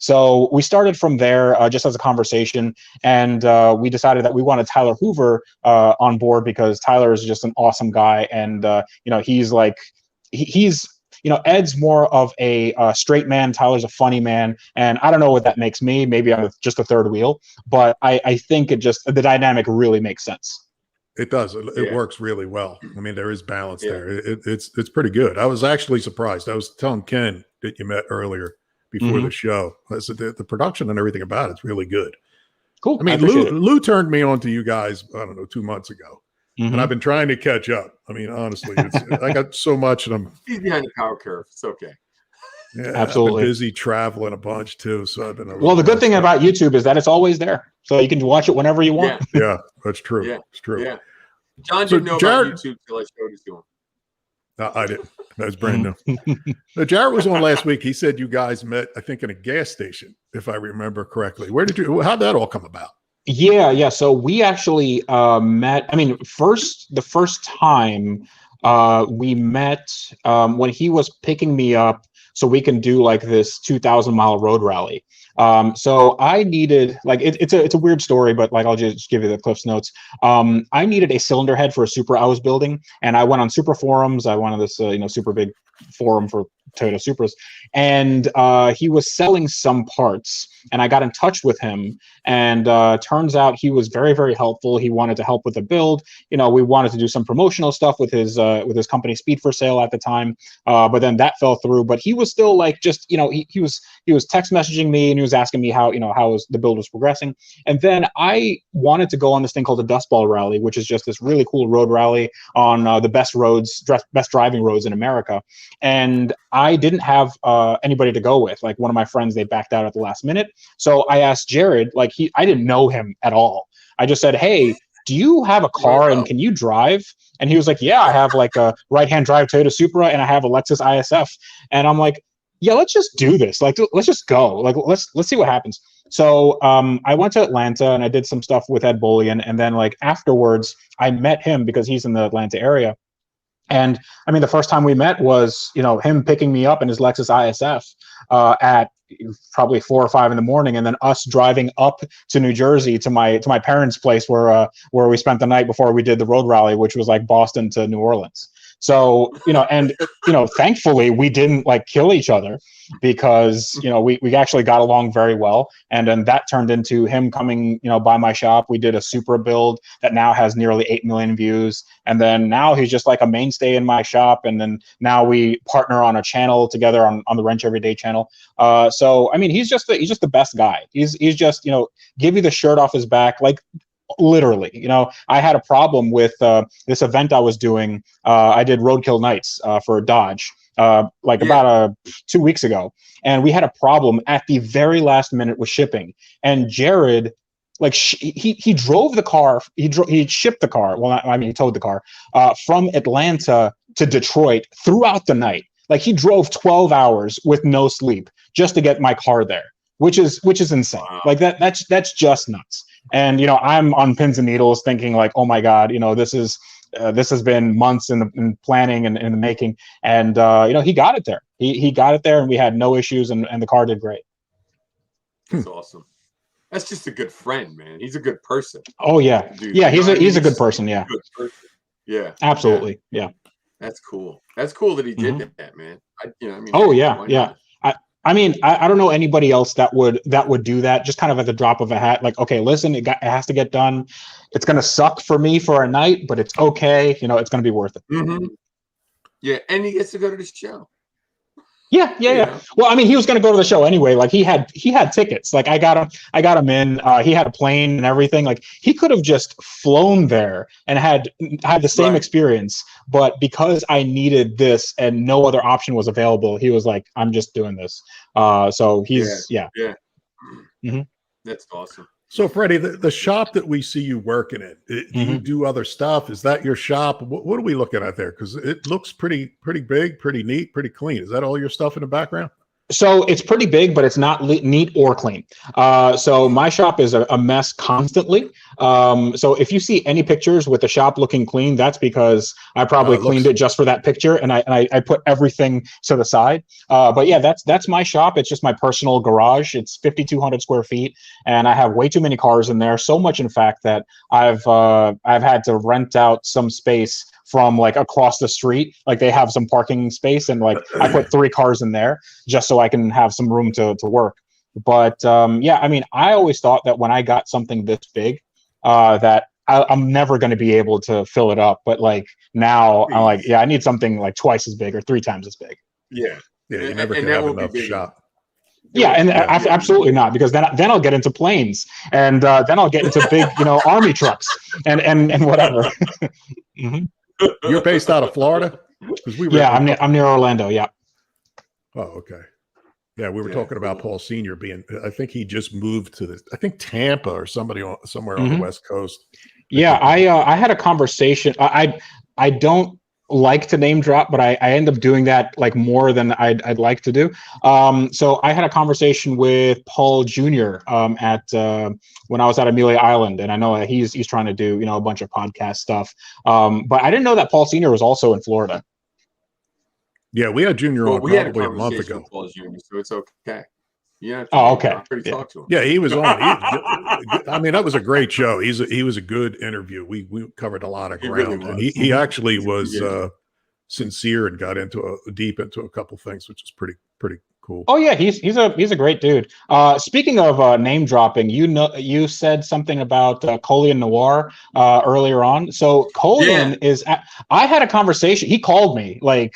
So we started from there just as a conversation, and we decided that we wanted Tyler Hoover on board, because Tyler is just an awesome guy, and you know, he's like he's you know, Ed's more of a straight man. Tyler's a funny man, and I don't know what that makes me. Maybe I'm just a third wheel, but I think it just, the dynamic really makes sense. It does. It works really well. I mean, there is balance there. It's pretty good. I was actually surprised. I was telling Ken that you met earlier before the show. I said the production and everything about it's really good. Cool. I mean, Lou turned me on to you guys, I don't know, 2 months ago. And I've been trying to catch up. I mean, honestly, I got so much, and he's behind the power curve. It's okay. Yeah, absolutely. I've been busy traveling a bunch too, so I've been. Well, the good thing about YouTube is that it's always there, so you can watch it whenever you want. Yeah, that's true. Yeah, it's true. John So didn't know Jared- about YouTube till I showed it to him. No, I didn't. That was brand new. No, Jared was on last week. He said you guys met, I think, in a gas station, if I remember correctly. How'd that all come about? Yeah. So we actually met. I mean, the first time we met when he was picking me up so we can do like this 2,000-mile road rally. So I needed it's a weird story, but like I'll just give you the Cliff's notes. I needed a cylinder head for a Supra I was building, and I went on Supra forums. I went on this super big forum for Toyota Supras, and he was selling some parts, and I got in touch with him, and turns out he was very, very helpful. He wanted to help with the build. We wanted to do some promotional stuff with his company Speed for Sale at the time, but then that fell through. But he was still like just he was text messaging me, and he was asking me how the build was progressing. And then I wanted to go on this thing called the Dust Ball Rally, which is just this really cool road rally on the best driving roads in America. And I didn't have anybody to go with. Like one of my friends, they backed out at the last minute. So I asked Jared, I didn't know him at all. I just said, hey, do you have a car and can you drive? And he was like, yeah, I have like a right-hand drive Toyota Supra and I have a Lexus ISF. And I'm like, yeah, let's just do this. Like, let's just go. Like, let's see what happens. So I went to Atlanta and I did some stuff with Ed Bullion. And then like afterwards, I met him because he's in the Atlanta area. And I mean, the first time we met was, him picking me up in his Lexus ISF at probably 4 or 5 in the morning, and then us driving up to New Jersey to my parents' place where we spent the night before we did the road rally, which was like Boston to New Orleans. So, thankfully we didn't like kill each other because, we actually got along very well. And then that turned into him coming, by my shop. We did a Supra build that now has nearly 8 million views. And then now he's just like a mainstay in my shop. And then now we partner on a channel together on the Wrench Everyday channel. So, I mean, he's just the best guy. He's just, give you the shirt off his back. Like, literally, I had a problem with this event I was doing. I did Roadkill Nights for Dodge about 2 weeks ago, and we had a problem at the very last minute with shipping. And Jared, he drove the car. He shipped the car. Well, he towed the car from Atlanta to Detroit throughout the night. Like he drove 12 hours with no sleep just to get my car there, which is insane. Wow. Like that's just nuts. And I'm on pins and needles thinking like, oh my God, this has been months in planning and in the making. And he got it there. He got it there, and we had no issues, and the car did great. That's awesome. That's just a good friend, man. He's a good person. Oh yeah, dude, yeah. He's a good person. Yeah. Good person. Yeah. Absolutely. Yeah. That's cool. That's cool that he did that, man. Oh yeah, yeah. I mean, I don't know anybody else that would do that, just kind of at the drop of a hat. Like, okay, listen, it has to get done. It's going to suck for me for a night, but it's okay. It's going to be worth it. Mm-hmm. Yeah, and he gets to go to the show. Yeah. Well, I mean, he was going to go to the show anyway. Like he had tickets. Like I got him in. He had a plane and everything. Like he could have just flown there and had the same experience. But because I needed this and no other option was available, he was like, "I'm just doing this." So he's yeah. Mm-hmm. That's awesome. So, Freddie, the shop that we see you working in, do you do other stuff? Is that your shop? What are we looking at there? Because it looks pretty big, pretty neat, pretty clean. Is that all your stuff in the background? So it's pretty big, but it's not neat or clean. So my shop is a mess constantly. So if you see any pictures with the shop looking clean, that's because I probably cleaned it just for that picture, and I put everything to the side. But yeah, that's my shop. It's just my personal garage. It's 5,200 square feet, and I have way too many cars in there. So much, in fact, that I've had to rent out some space from like across the street. Like they have some parking space, and like I put 3 cars in there just so I can have some room to work. But yeah, I mean, I always thought that when I got something this big, that I'm never going to be able to fill it up. But like now I'm like, yeah, I need something like twice as big or 3 times as big. Yeah. You never can have enough shop. Yeah, and absolutely not, because then I'll get into planes, and then I'll get into big, army trucks and whatever. Mm-hmm. You're based out of Florida? I'm near Orlando. Yeah. Oh, okay. Yeah, we were talking about Paul Sr. I think he just moved to Tampa or somewhere on the West Coast. Yeah, I had a conversation. I don't like to name drop, but I end up doing that like more than I'd like to do. So I had a conversation with Paul Jr. At when I was at Amelia Island, and I know that he's trying to do a bunch of podcast stuff. But I didn't know that Paul Sr. was also in Florida. Yeah, we had Junior on we had probably a month ago. with Paul Jr., so it's okay. Yeah. Oh, okay. I already talked to him. Yeah, he was on. I mean, that was a great show. He was a good interview. We covered a lot of ground, and he actually was sincere and got deep into a couple things, which is pretty cool. Oh yeah, he's a great dude. Speaking of name dropping, you said something about Colian Noir earlier on. So Colian is. I had a conversation. He called me like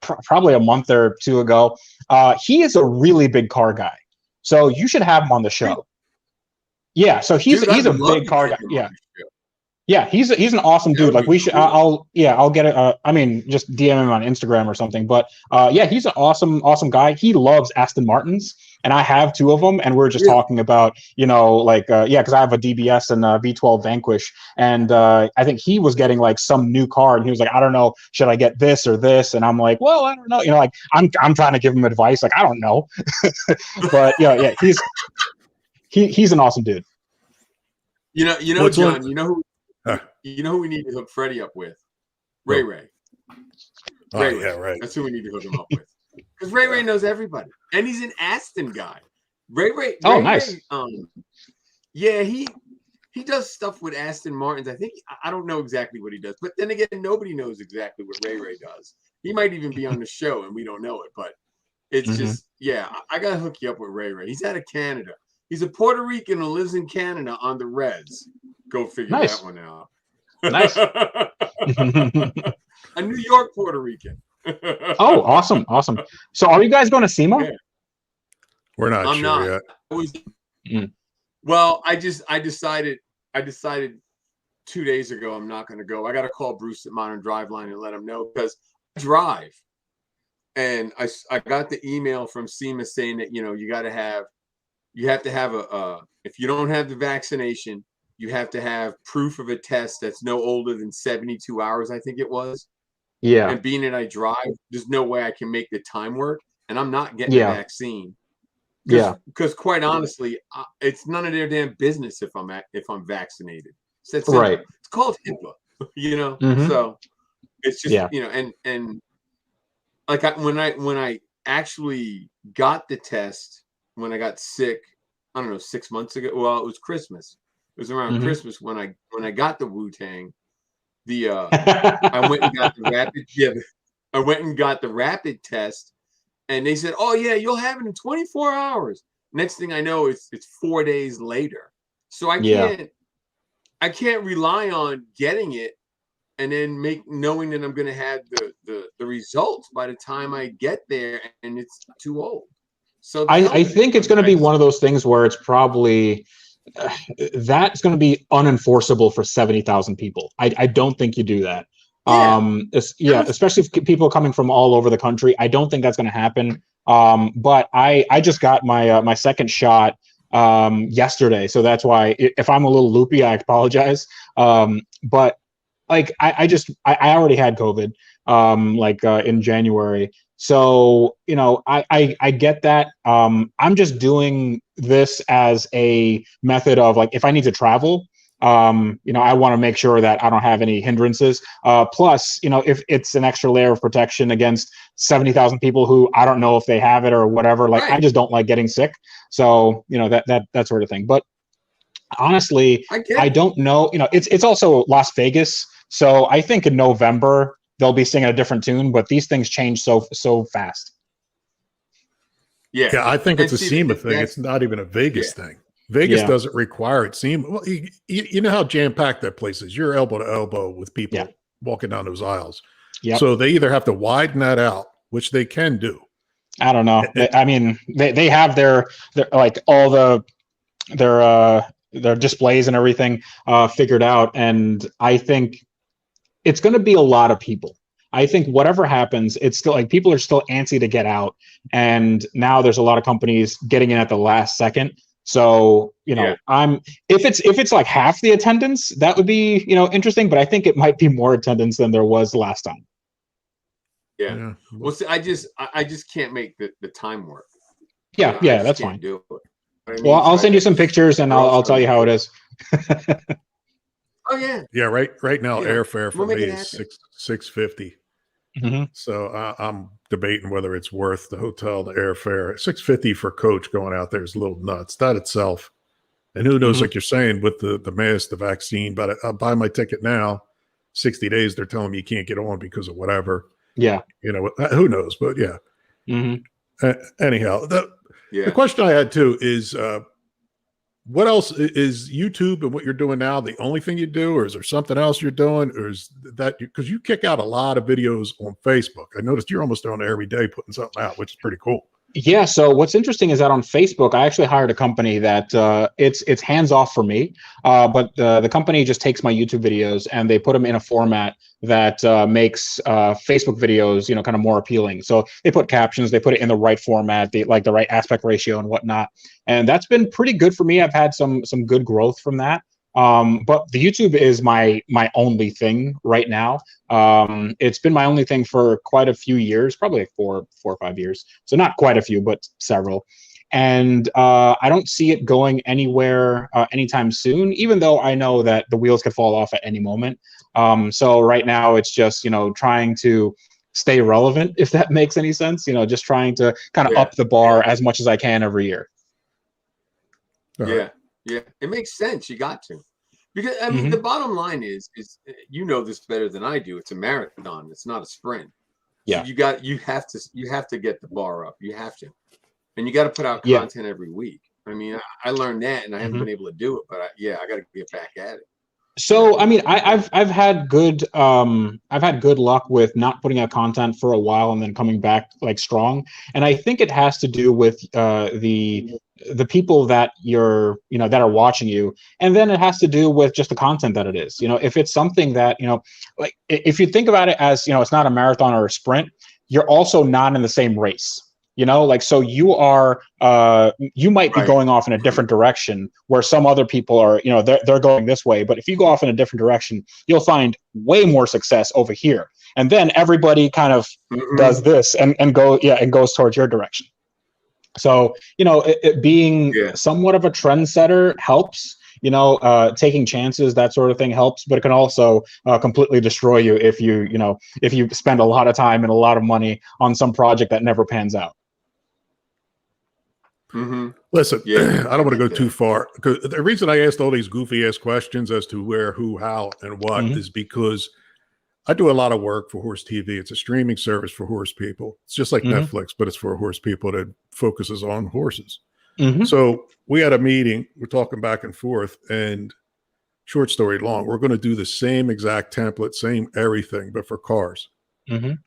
probably a month or two ago. He is a really big car guy, so you should have him on the show. Yeah, so he's a big car guy. Yeah, he's an awesome dude. Like we should, cool. I'll get it. I mean, just DM him on Instagram or something. But yeah, he's an awesome guy. He loves Aston Martins, and I have two of them. And we're just talking about, because I have a DBS and a V12 Vanquish, and I think he was getting like some new car, and he was like, I don't know, should I get this or this? And I'm like, well, I don't know. Like I'm trying to give him advice. Like I don't know, but yeah, he's an awesome dude. John. You know who we need to hook Freddie up with? Ray. Ray. Yeah, right. That's who we need to hook him up with. Because Ray knows everybody, and he's an Aston guy. Ray. Oh, nice. He does stuff with Aston Martins. I don't know exactly what he does, but then again, nobody knows exactly what Ray does. He might even be on the show, and we don't know it. But it's just, I gotta hook you up with Ray. He's out of Canada. He's a Puerto Rican who lives in Canada on the Reds. Go figure that one out. Nice. A New York Puerto Rican. Oh, awesome. So are you guys going to SEMA? Yeah. We're not sure yet. Well, I decided 2 days ago I'm not going to go. I got to call Bruce at Modern Driveline and let him know, because I drive. And I got the email from SEMA saying that, you have to have if you don't have the vaccination, you have to have proof of a test that's no older than 72 hours, I think it was. Yeah. And being that I drive, there's no way I can make the time work, and I'm not getting the vaccine. Because quite honestly, it's none of their damn business if I'm vaccinated. It's right. It's called HIPAA, So it's just and like when I actually got the test, when I got sick, I don't know, 6 months ago. Well, it was Christmas. It was around Christmas when I got the Wu-Tang. I went and got the rapid. I went and got the rapid test, and they said, "Oh yeah, you'll have it in 24 hours." Next thing I know, it's 4 days later. So I can't rely on getting it and then knowing that I'm going to have the results by the time I get there, and it's too old. So I think it's going to be one of those things where it's probably that's going to be unenforceable for 70,000 people. I don't think you do that. Especially if people coming from all over the country. I don't think that's going to happen. But I just got my second shot yesterday, so that's why if I'm a little loopy, I apologize. But like I already had COVID in January. So, I get that. I'm just doing this as a method of like, if I need to travel, I want to make sure that I don't have any hindrances. Plus, if it's an extra layer of protection against 70,000 people who I don't know if they have it or whatever, like I just don't like getting sick. So, that sort of thing. But honestly, I don't know, it's also Las Vegas. So I think in November, they'll be singing a different tune, but these things change so fast. Yeah, I think it's a SEMA thing. It's not even a Vegas thing. Vegas doesn't require it. SEMA, well, you know how jam-packed that place is. You're elbow to elbow with people walking down those aisles. Yep. So they either have to widen that out, which they can do. I don't know. They have their like all their displays and everything figured out, and I think it's going to be a lot of people. I think whatever happens, it's still like people are still antsy to get out. And now there's a lot of companies getting in at the last second. So, if it's like half the attendance, that would be, interesting, but I think it might be more attendance than there was last time. Yeah. Well, see, I just can't make the time work. Yeah, that's fine. Do it. I mean, Well, I'll send you some pictures and I'll tell you how it is. Oh yeah. Yeah. Right now, airfare for we'll me is $650. Mm-hmm. So I'm debating whether it's worth the hotel, the airfare. $650 for coach going out there is a little nuts. That itself, and who knows? Like you're saying, with the mask, the vaccine. But I'll buy my ticket now. 60 days, they're telling me you can't get on because of whatever. Yeah. Who knows? But yeah. Mm-hmm. Anyhow, the question I had too is, what else is YouTube and what you're doing now the only thing you do, or is there something else you're doing, or is that because you kick out a lot of videos on Facebook? I noticed you're almost on every day putting something out, which is pretty cool. Yeah. So what's interesting is that on Facebook, I actually hired a company that it's hands off for me, but the company just takes my YouTube videos and they put them in a format that makes Facebook videos, kind of more appealing. So they put captions, they put it in the right format, the right aspect ratio and whatnot, and that's been pretty good for me. I've had some good growth from that. But the YouTube is my only thing right now. It's been my only thing for quite a few years, probably like 4 or 5 years. So not quite a few, but several. And I don't see it going anywhere anytime soon, even though I know that the wheels could fall off at any moment. So right now it's just, trying to stay relevant, if that makes any sense, just trying to kind of up the bar as much as I can every year. Yeah, it makes sense. You got to, because I mean, the bottom line is this better than I do. It's a marathon. It's not a sprint. Yeah, so you have to get the bar up. You have to, and you got to put out content every week. I mean, I learned that, and I haven't been able to do it, but I got to get back at it. So I mean, I've had good luck with not putting out content for a while and then coming back like strong, and I think it has to do with the people that that are watching you, and then it has to do with just the content that it is. If it's something that like if you think about it as it's not a marathon or a sprint, you're also not in the same race. So you are, you might be going off in a different direction where some other people are, they're going this way. But if you go off in a different direction, you'll find way more success over here. And then everybody kind of does this and goes towards your direction. So, it being somewhat of a trendsetter helps. Taking chances, that sort of thing helps, but it can also completely destroy you if you spend a lot of time and a lot of money on some project that never pans out. Listen, I don't want to go too far, because the reason I asked all these goofy ass questions as to where, who, how, and what is because I do a lot of work for Horse TV. It's a streaming service for horse people. It's just like Netflix, but it's for horse people that focuses on horses. So we had a meeting, we're talking back and forth, and short story long, we're going to do the same exact template, same everything, but for cars.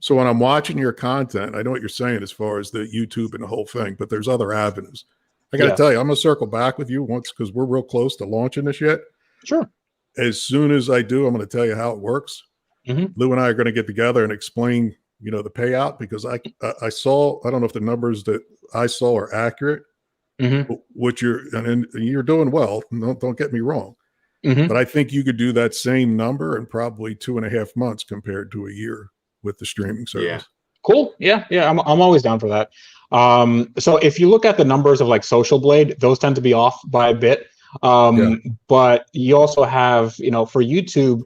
So when I'm watching your content, I know what you're saying as far as the YouTube and the whole thing, but there's other avenues. I got to tell you, I'm going to circle back with you once, because we're real close to launching this yet. Sure. As soon as I do, I'm going to tell you how it works. Lou and I are going to get together and explain, the payout, because I saw, I don't know if the numbers that I saw are accurate. What you're doing well. Don't get me wrong, but I think you could do that same number in probably 2.5 months compared to a year with the streaming service. Cool. Yeah. I'm always down for that. So if you look at the numbers of like Social Blade, those tend to be off by a bit. But you also have, for YouTube,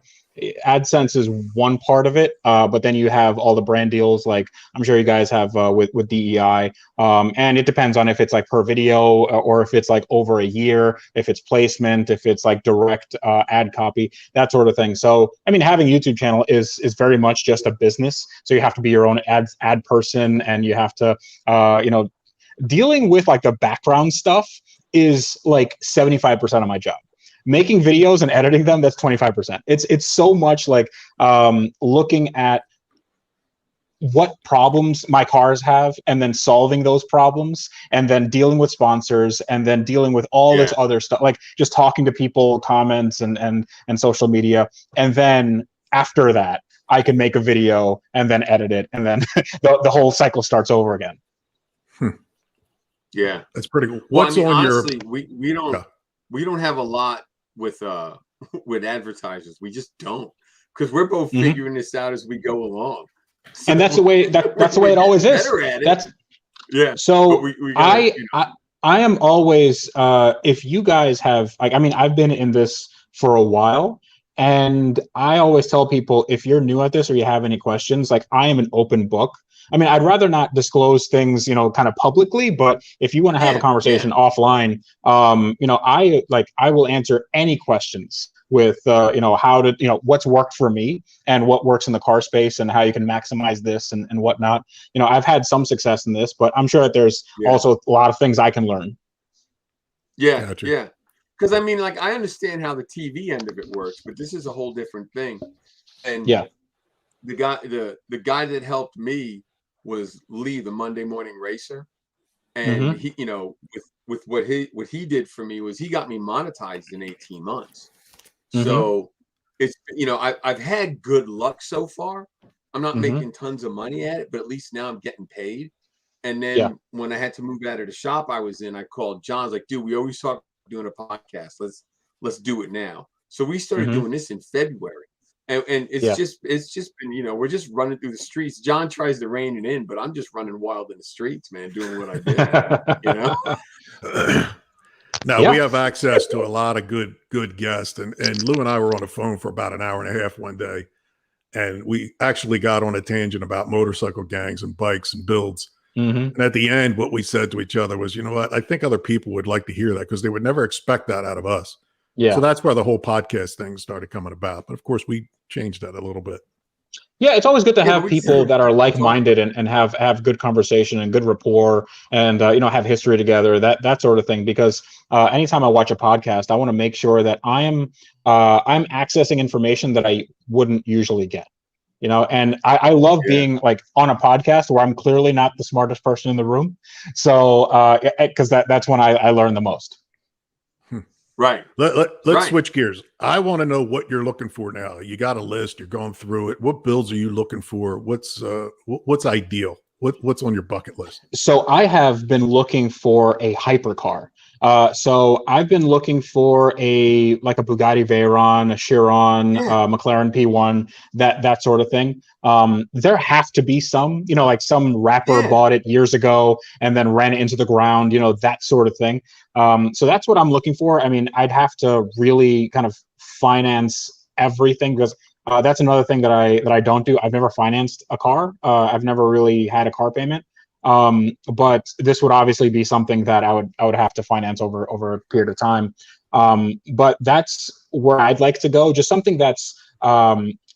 AdSense is one part of it, but then you have all the brand deals, like I'm sure you guys have with DEI, and it depends on if it's like per video or if it's like over a year, if it's placement, if it's like direct ad copy, that sort of thing. So I mean, having a YouTube channel is very much just a business. So you have to be your own ad person, and you have to dealing with like the background stuff is like 75% of my job. Making videos and editing them, that's 25%. It's so much like looking at what problems my cars have and then solving those problems, and then dealing with sponsors, and then dealing with all this other stuff, like just talking to people, comments and social media. And then after that, I can make a video and then edit it, and then the whole cycle starts over again. Yeah, That's pretty cool. Well, What's I mean, on honestly, your? we don't have a lot with with advertisers. We just don't, because we're both Mhm. figuring this out as we go along. So And that's the way that's the way it we're always is. better at it. That's Yeah. so But we gotta, I am always if you guys have like I mean I've been in this for a while, and I always tell people if you're new at this or you have any questions, like I am an open book. I mean, I'd rather not disclose things, kind of publicly, but if you want to have a conversation offline, I will answer any questions with, how to, what's worked for me and what works in the car space and how you can maximize this and whatnot. I've had some success in this, but I'm sure that there's also a lot of things I can learn. Yeah. Gotcha. Yeah. Because I mean, like, I understand how the TV end of it works, but this is a whole different thing. And the guy that helped me was Lee, the Monday Morning Racer. And he, with what he did for me was he got me monetized in 18 months. So it's, I've had good luck so far. I'm not making tons of money at it, but at least now I'm getting paid. And then when I had to move out of the shop I was in, I called John. I was like, dude, we always talk about doing a podcast. Let's do it now. So we started doing this in February. And it's just been, we're just running through the streets. John tries to rein it in, but I'm just running wild in the streets, man, doing what I do. Now we have access to a lot of good guests, and Lou and I were on the phone for about an hour and a half one day, and we actually got on a tangent about motorcycle gangs and bikes and builds. And at the end, what we said to each other was, you know what, I think other people would like to hear that because they would never expect that out of us. Yeah. So that's where the whole podcast thing started coming about. But of course, we changed that a little bit. Yeah, it's always good to have people that are like-minded and have good conversation and good rapport and have history together, that sort of thing. Because anytime I watch a podcast, I want to make sure that I'm accessing information that I wouldn't usually get. And I love being like on a podcast where I'm clearly not the smartest person in the room. So because that's when I learn the most. Right. Let's switch gears. I want to know what you're looking for now. You got a list. You're going through it. What builds are you looking for? What's ideal? What's on your bucket list? So I have been looking for a hypercar. So I've been looking for a Bugatti Veyron, a Chiron, McLaren P1, that sort of thing. There have to be some, like some rapper bought it years ago and then ran it into the ground, that sort of thing. So that's what I'm looking for. I mean, I'd have to really kind of finance everything because that's another thing that I don't do. I've never financed a car. I've never really had a car payment. But this would obviously be something that I would have to finance over a period of time. But that's where I'd like to go. Just something that's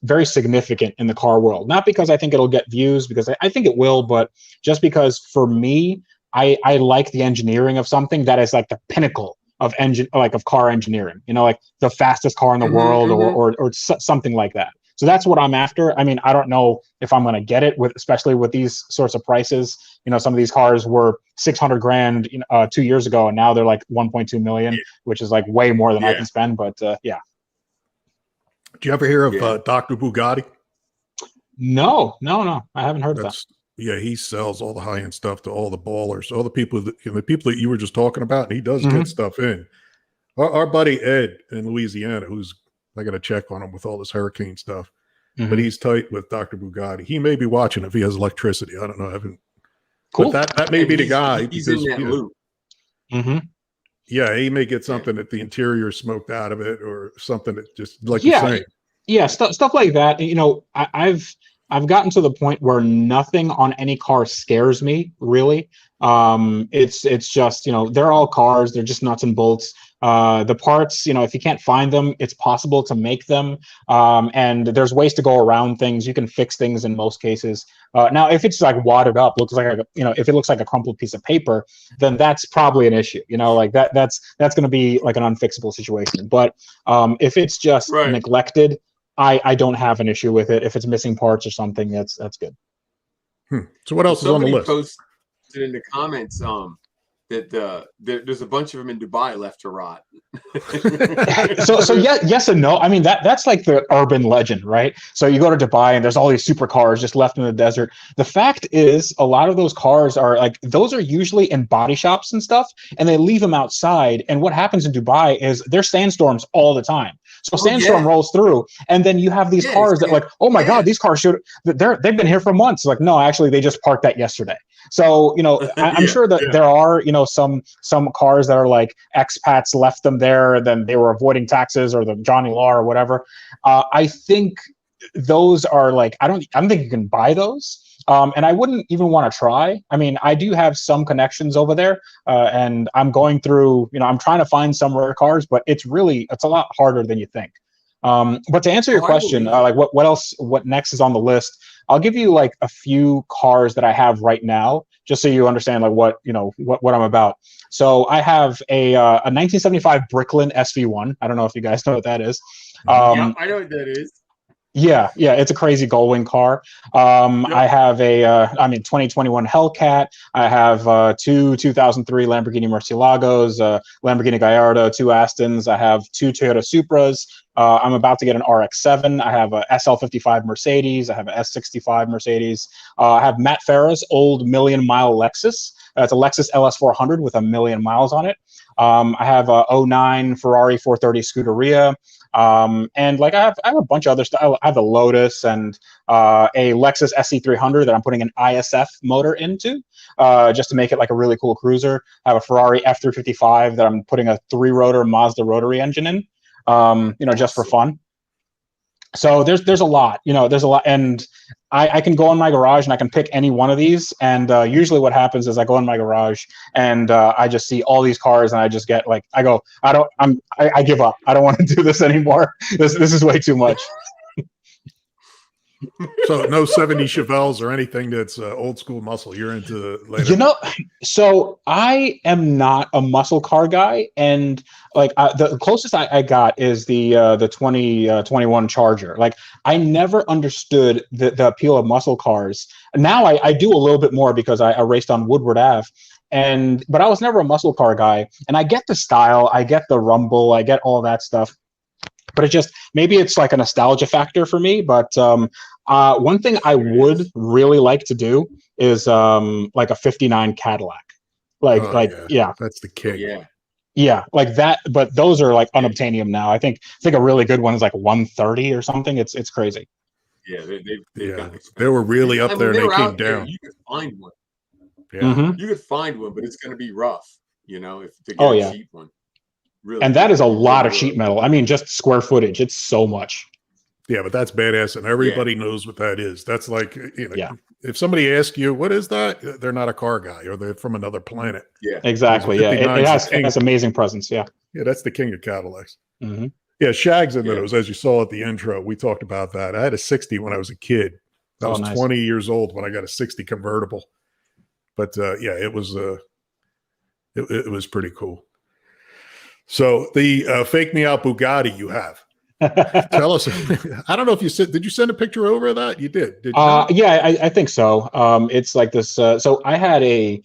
very significant in the car world. Not because I think it'll get views, because I think it will, but just because for me, I like the engineering of something that is like the pinnacle of of car engineering. Like the fastest car in the world, or something like that. So that's what I'm after. I mean, I don't know if I'm going to get it especially with these sorts of prices. Some of these cars were $600,000, 2 years ago, and now they're like 1.2 million, which is like way more than I can spend. But yeah. Did you ever hear of Dr. Bugatti? No, I haven't heard of that. Yeah, he sells all the high-end stuff to all the ballers, all the people that you were just talking about, and he does get stuff in. Our buddy Ed in Louisiana, I got to check on him with all this hurricane stuff, but he's tight with Dr. Bugatti. He may be watching if he has electricity. I don't know. I haven't. Cool. But that may be the guy. He's in that loop. Yeah, he may get something that the interior smoked out of it, or something that just like you're saying. Yeah, stuff like that. I've gotten to the point where nothing on any car scares me, really. It's just, they're all cars. They're just nuts and bolts. The parts, if you can't find them, it's possible to make them. And there's ways to go around things. You can fix things in most cases. Now, if it's like wadded up, if it looks like a crumpled piece of paper, then that's probably an issue. That's going to be like an unfixable situation. But if it's just neglected, I don't have an issue with it. If it's missing parts or something, that's good. So what else is on the list? Posted in the comments, that there's a bunch of them in Dubai left to rot. so yeah, yes and no. I mean, that's like the urban legend, right? So you go to Dubai and there's all these supercars just left in the desert. The fact is, a lot of those cars are like, those are usually in body shops and stuff, and they leave them outside. And what happens in Dubai is there's sandstorms all the time. So sandstorm rolls through, and then you have these cars that like, oh my God, these cars they've been here for months. Like, no, actually, they just parked that yesterday. So, I'm sure that there are, some cars that are like expats left them there, and then they were avoiding taxes or the Johnny Law or whatever. I think those are like, I don't think you can buy those. And I wouldn't even want to try. I mean, I do have some connections over there, and I'm going through, I'm trying to find some rare cars, but it's a lot harder than you think. But to answer your question, like what next is on the list, I'll give you like a few cars that I have right now, just so you understand like what I'm about. So I have a 1975 Bricklin SV1. I don't know if you guys know what that is. Yeah, I know what that is. Yeah, it's a crazy Gullwing car. I have a 2021 Hellcat. I have 2003 Lamborghini Murcielagos, Lamborghini Gallardo, 2 Astons. I have 2 Toyota Supras. I'm about to get an RX-7. I have a SL55 Mercedes. I have a S65 Mercedes. I have Matt Farah's old million-mile Lexus. It's a Lexus LS400 with 1 million miles on it. I have a 09 Ferrari 430 Scuderia. And like I have a bunch of other stuff. I have a Lotus and a Lexus SC300 that I'm putting an ISF motor into, just to make it like a really cool cruiser. I have a Ferrari F355 that I'm putting a 3-rotor Mazda rotary engine in, just for fun. So there's a lot, and I can go in my garage and I can pick any one of these. And usually what happens is I go in my garage and I just see all these cars and I just get like, I give up. I don't want to do this anymore. This is way too much. So no 70 Chevelles or anything that's old school muscle. You're into later. So I am not a muscle car guy, and like the closest I got is the 2021 Charger. Like I never understood the appeal of muscle cars. Now I do a little bit more because I raced on Woodward Ave. But I was never a muscle car guy, and I get the style, I get the rumble, I get all that stuff. But maybe it's like a nostalgia factor for me. But one thing I would really like to do is like a 59 Cadillac. That's the king. Yeah, like that. But those are like unobtainium now. I think a really good one is like 130 or something. It's crazy. Yeah, they were really up there and they came down. You could find one. Yeah, mm-hmm. You could find one, but it's going to be rough. If to get a cheap one. Really, and that is a lot of sheet metal. I mean, just square footage. It's so much. Yeah, but that's badass, and everybody knows what that is. That's like, if somebody asks you, what is that? They're not a car guy, or they're from another planet. Yeah, exactly. Yeah, it has amazing presence. Yeah. Yeah, that's the king of Cadillacs. Mm-hmm. Yeah, Shags in those, as you saw at the intro. We talked about that. I had a 60 when I was a kid. I was 20 years old when I got a 60 convertible. But it was it was pretty cool. So the fake me out Bugatti you have. Tell us. I don't know if did you send a picture over of that? You did. Did you? Yeah, I think so. It's like this. So I had a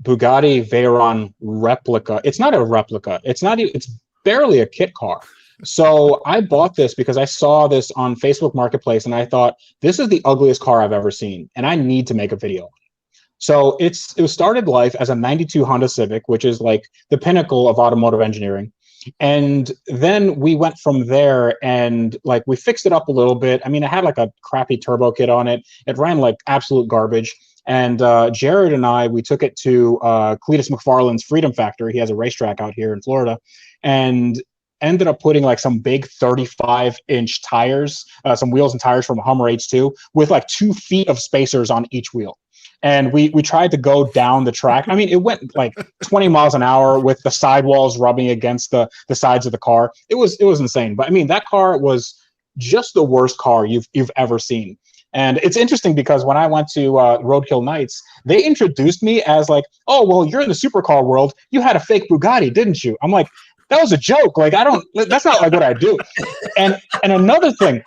Bugatti Veyron replica. It's not a replica. It's barely a kit car. So I bought this because I saw this on Facebook Marketplace and I thought, this is the ugliest car I've ever seen, and I need to make a video. So it was started life as a 92 Honda Civic, which is like the pinnacle of automotive engineering. And then we went from there and like we fixed it up a little bit. I mean, it had like a crappy turbo kit on it. It ran like absolute garbage. And Jared and we took it to Cletus McFarland's Freedom Factory. He has a racetrack out here in Florida, and ended up putting like some big 35-inch tires, some wheels and tires from a Hummer H2 with like 2 feet of spacers on each wheel. And we tried to go down the track. I mean, it went like 20 miles an hour with the sidewalls rubbing against the sides of the car. It was insane. But I mean, that car was just the worst car you've ever seen. And it's interesting because when I went to Roadkill Nights, they introduced me as like, oh, well, you're in the supercar world. You had a fake Bugatti, didn't you? I'm like, that was a joke. Like, that's not like what I do. And another thing,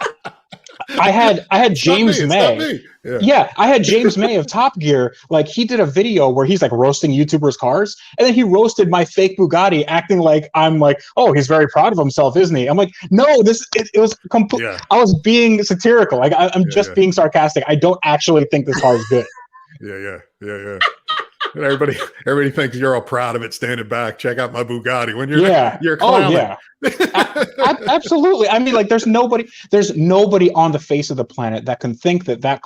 I had James May. Yeah, I had James May of Top Gear. Like, he did a video where he's like roasting YouTubers' cars, and then he roasted my fake Bugatti, acting like I'm like, oh, he's very proud of himself, isn't he? I'm like, no, it was complete. Yeah. I was being satirical. Like, I'm just being sarcastic. I don't actually think this car is good. Yeah. And everybody thinks you're all proud of it, standing back. Check out my Bugatti. When you're clowning. Oh yeah, absolutely. I mean, like, there's nobody on the face of the planet that can think that that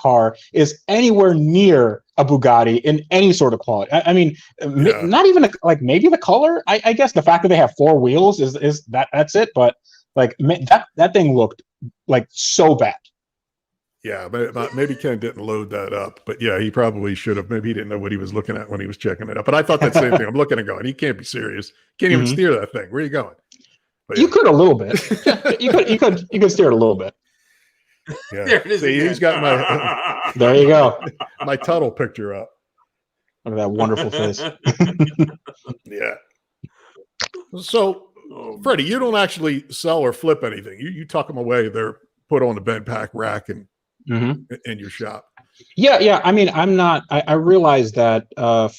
is anywhere near a Bugatti in any sort of quality. I mean, not even like maybe the color. I guess the fact that they have four wheels is that's it. But like that thing looked like so bad. Yeah, but maybe Ken didn't load that up. But yeah, he probably should have. Maybe he didn't know what he was looking at when he was checking it up. But I thought that same thing. I'm looking and going, he can't be serious. Can't even steer that thing. Where are you going? But, you could a little bit. you could steer it a little bit. Yeah. There it is. See, he's got my. There you go. My Tuttle picture up. Look at that wonderful face. Yeah. So, Freddie, you don't actually sell or flip anything. You tuck them away. They're put on the bed pack rack and in your shop. Yeah. I mean, I'm not. I realize that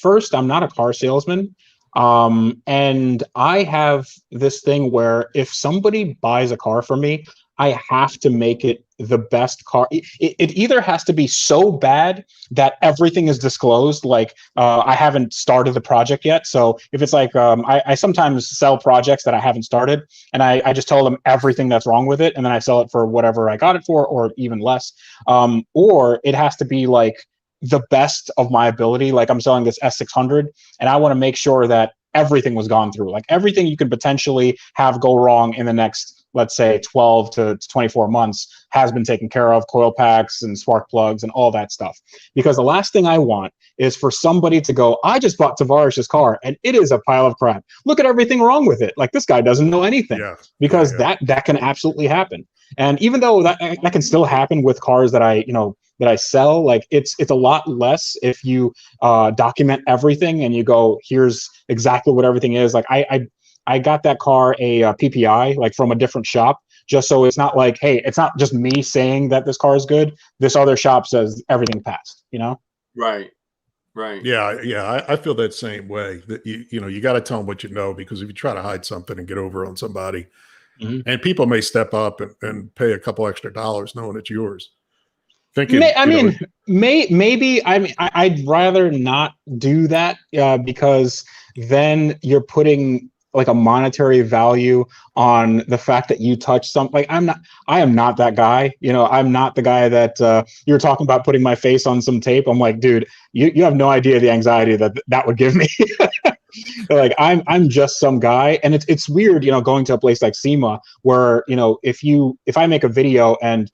first, I'm not a car salesman. And I have this thing where if somebody buys a car from me, I have to make it the best car. It either has to be so bad that everything is disclosed, like I haven't started the project yet. So if it's like, I sometimes sell projects that I haven't started, and I just tell them everything that's wrong with it, and then I sell it for whatever I got it for, or even less. Or it has to be like the best of my ability. Like, I'm selling this S600, and I want to make sure that everything was gone through, like everything you could potentially have go wrong in the next, let's say, 12 to 24 months has been taken care of, coil packs and spark plugs and all that stuff. Because the last thing I want is for somebody to go, I just bought Tavarish's car and it is a pile of crap. Look at everything wrong with it. Like, this guy doesn't know anything. Because that can absolutely happen. And even though that can still happen with cars that I sell, like it's a lot less if you document everything and you go, here's exactly what everything is. Like, I got that car a PPI, like from a different shop, just so it's not like, hey, it's not just me saying that this car is good. This other shop says everything passed, Right. Yeah. I feel that same way. That you got to tell them what you know, because if you try to hide something and get over on somebody, and people may step up and pay a couple extra dollars knowing it's yours. Thinking, maybe. I mean, I'd rather not do that because then you're putting like a monetary value on the fact that you touch something. Like, I am not that guy. I'm not the guy that you're talking about putting my face on some tape. I'm like, dude, you have no idea the anxiety that would give me. Like, I'm just some guy, and it's weird, going to a place like SEMA where, if I make a video and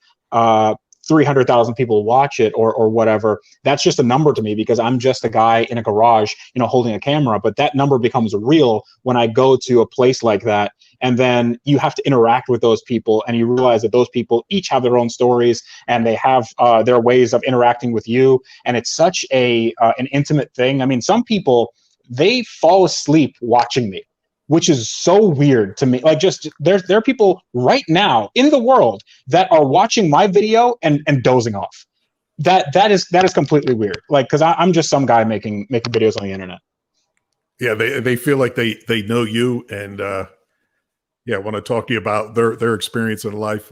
300,000 people watch it or whatever, that's just a number to me because I'm just a guy in a garage, holding a camera. But that number becomes real when I go to a place like that. And then you have to interact with those people, and you realize that those people each have their own stories and they have their ways of interacting with you. And it's such an intimate thing. I mean, some people, they fall asleep watching me, which is so weird to me. Like, just there are people right now in the world that are watching my video and dozing off. That is completely weird. Like, because I'm just some guy making videos on the internet. Yeah, they feel like they know you and want to talk to you about their experience in life.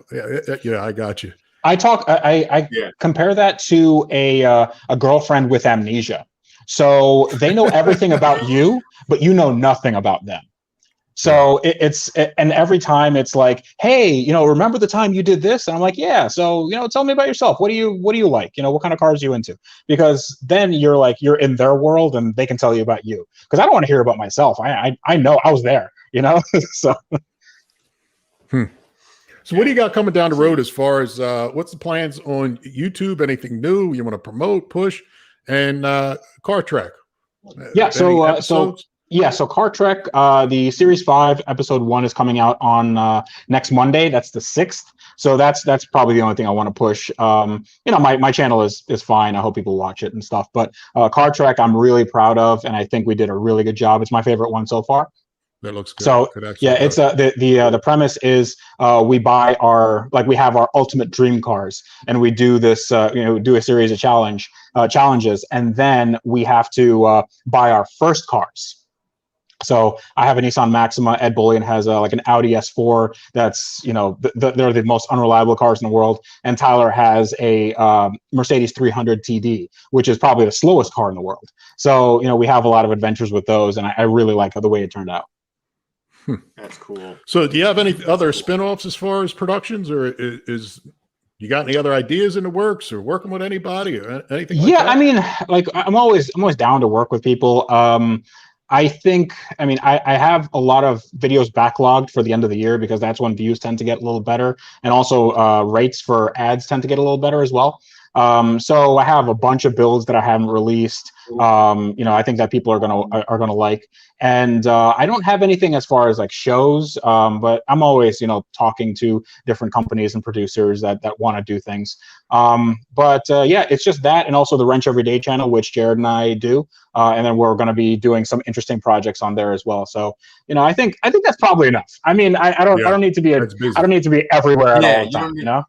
Yeah, I got you. I compare that to a girlfriend with amnesia. So they know everything about you, but you know nothing about them. So and every time it's like, hey, remember the time you did this? And I'm like, yeah. So, tell me about yourself. What do you like? What kind of cars are you into? Because then you're in their world and they can tell you about you. Because I don't want to hear about myself. I know I was there, so. So what do you got coming down the road as far as what's the plans on YouTube? Anything new you want to promote, push, and Car Trek? Yeah. So Car Trek, the Series 5 episode 1 is coming out on next Monday. That's the 6th. So that's probably the only thing I want to push. My channel is fine. I hope people watch it and stuff. But Car Trek, I'm really proud of, and I think we did a really good job. It's my favorite one so far. That looks good. So Could actually yeah, it's the premise is we buy we have our ultimate dream cars, and we do this do a series of challenges, and then we have to buy our first cars. So I have a Nissan Maxima. Ed Bullion has like an Audi S4. That's they're the most unreliable cars in the world. And Tyler has a Mercedes 300 TD, which is probably the slowest car in the world. So we have a lot of adventures with those, and I really like the way it turned out. That's cool. So do you have any other spin-offs as far as productions, or is you got any other ideas in the works, or working with anybody or anything like that? I mean, like I'm always down to work with people. I think, I have a lot of videos backlogged for the end of the year because that's when views tend to get a little better, and also rates for ads tend to get a little better as well. So I have a bunch of builds that I haven't released. I think that people are gonna like, and I don't have anything as far as like shows, but I'm always talking to different companies and producers that want to do things. Yeah, it's just that, and also the Wrench Everyday channel, which Jared and I do, and then we're going to be doing some interesting projects on there as well. So I think that's probably enough. I mean, I don't need to be everywhere at all the time.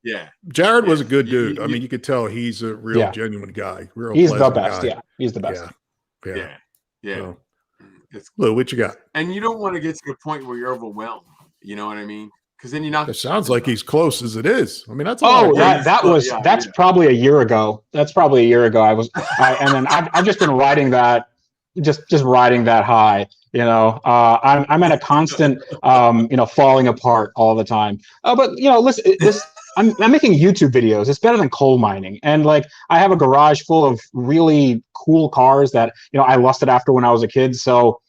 Yeah. Jared was a good dude. I mean, you could tell he's a real genuine guy. He's the best. Guy. Yeah, he's the best. Yeah. So, Lou, what you got? And you don't want to get to the point where you're overwhelmed. You know what I mean? Because then you're not. It sounds like he's close as it is. I mean, that's that's probably a year ago. That's probably a year ago. I've just been riding that, just riding that high. I'm at a constant, falling apart all the time. But listen, I'm making YouTube videos. It's better than coal mining. And like, I have a garage full of really cool cars that, I lusted after when I was a kid. So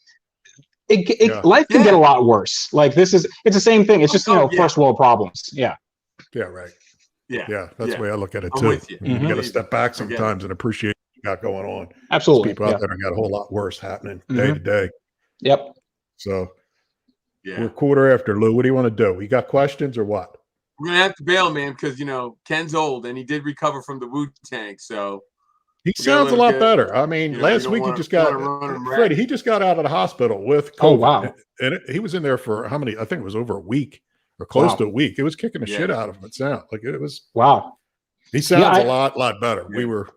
life can get a lot worse. Like it's the same thing. It's just, first world problems. Yeah. Yeah. Right. Yeah. That's the way I look at it I'm too. with you. You got to step back sometimes and appreciate what you got going on. Absolutely. There's people out there that got a whole lot worse happening day to day. Yep. So we're quarter after. Lou, what do you want to do? You got questions or what? We're gonna have to bail, man, because Ken's old and he did recover from the Wu-Tang. So he sounds a lot better. I mean, last week he just got Freddie. He just got out of the hospital with COVID. Oh wow! And he was in there for how many? I think it was over a week or close to a week. It was kicking the shit out of him. It sounded like it was. Wow. He sounds a lot better. Yeah. We were.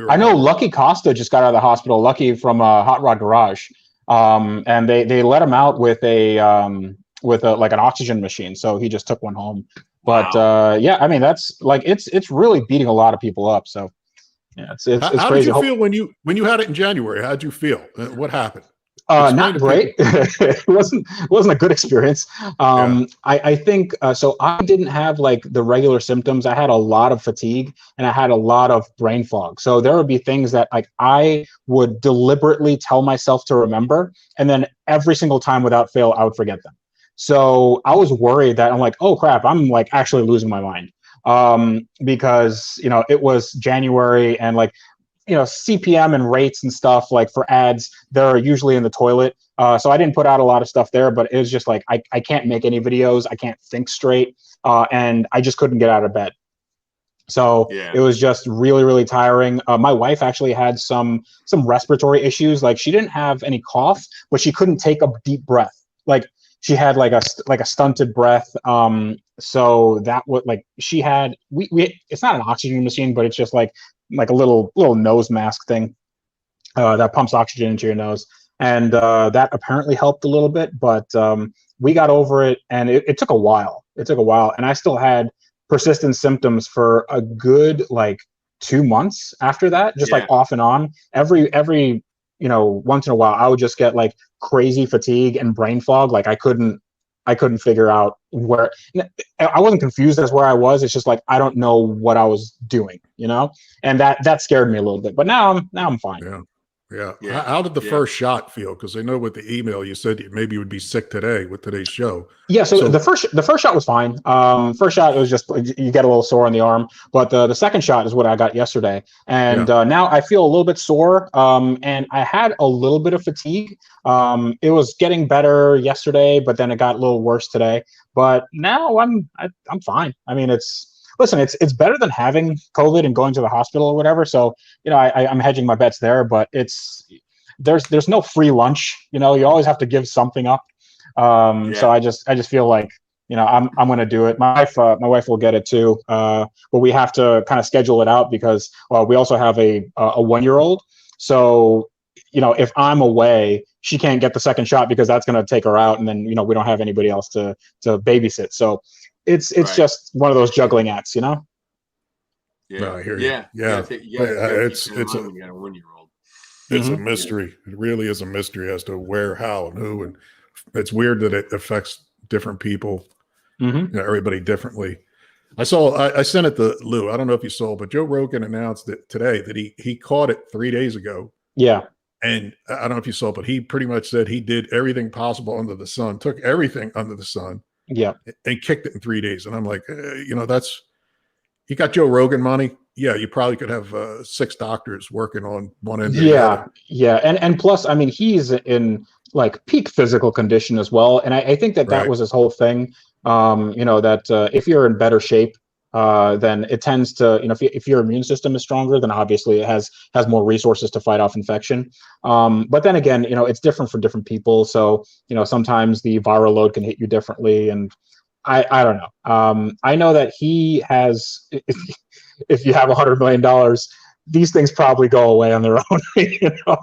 I know Lucky Costa just got out of the hospital. Lucky from Hot Rod Garage, and they let him out with a like an oxygen machine. So he just took one home. But I mean, that's like it's really beating a lot of people up. So it's how crazy. How did you feel when you had it in January? How'd you feel? What happened? Not great. It wasn't a good experience. I think so. I didn't have like the regular symptoms. I had a lot of fatigue and I had a lot of brain fog. So there would be things that like I would deliberately tell myself to remember, and then every single time without fail, I would forget them. So I was worried that I'm like, oh crap, I'm like actually losing my mind. Because it was January and like, CPM and rates and stuff like for ads, they're usually in the toilet. So I didn't put out a lot of stuff there, but it was just like, I can't make any videos. I can't think straight. And I just couldn't get out of bed. So it was just really, really tiring. My wife actually had some respiratory issues. Like she didn't have any cough, but she couldn't take a deep breath. Like she had like a stunted breath. So that was like she had we it's not an oxygen machine, but it's just like a little nose mask thing that pumps oxygen into your nose, and that apparently helped a little bit. But we got over it, and it took a while. And I still had persistent symptoms for a good like 2 months after that, just like off and on. Every once in a while, I would just get like crazy fatigue and brain fog. Like I couldn't figure out where. I wasn't confused as where I was. It's just like I don't know what I was doing, and that scared me a little bit. But now I'm fine. Yeah. How did the first shot feel? Because I know with the email you said maybe you would be sick today with today's show. Yeah. So the first shot was fine. First shot, it was just you get a little sore on the arm, but the second shot is what I got yesterday, and now I feel a little bit sore. And I had a little bit of fatigue. It was getting better yesterday, but then it got a little worse today. But now I'm fine. I mean, it's better than having COVID and going to the hospital or whatever. So, I'm hedging my bets there, but there's no free lunch. You always have to give something up. So I just feel like, I'm going to do it. My wife will get it too. But we have to kind of schedule it out because we also have a 1-year-old. So, if I'm away, she can't get the second shot because that's going to take her out. And then, we don't have anybody else to babysit. So it's just one of those juggling acts, Yeah. No, I hear you. Yeah. It's a 1-year-old. It's a mystery. It really is a mystery as to where, how, and who. And it's weird that it affects different people, everybody differently. I sent it to Lou. I don't know if you saw, but Joe Rogan announced it today that he caught it 3 days ago. Yeah. And I don't know if you saw, but he pretty much said he did everything possible under the sun, took everything under the sun. Yeah. And kicked it in 3 days. And I'm like, you got Joe Rogan money. Yeah. You probably could have 6 doctors working on one end. Yeah. Yeah. And plus, I mean, he's in like peak physical condition as well. And I think that was his whole thing. That if you're in better shape, then it tends to, if your immune system is stronger, then obviously it has more resources to fight off infection. But then again, it's different for different people. So, sometimes the viral load can hit you differently. And I don't know. I know that he has, if you have $100 million, these things probably go away on their own.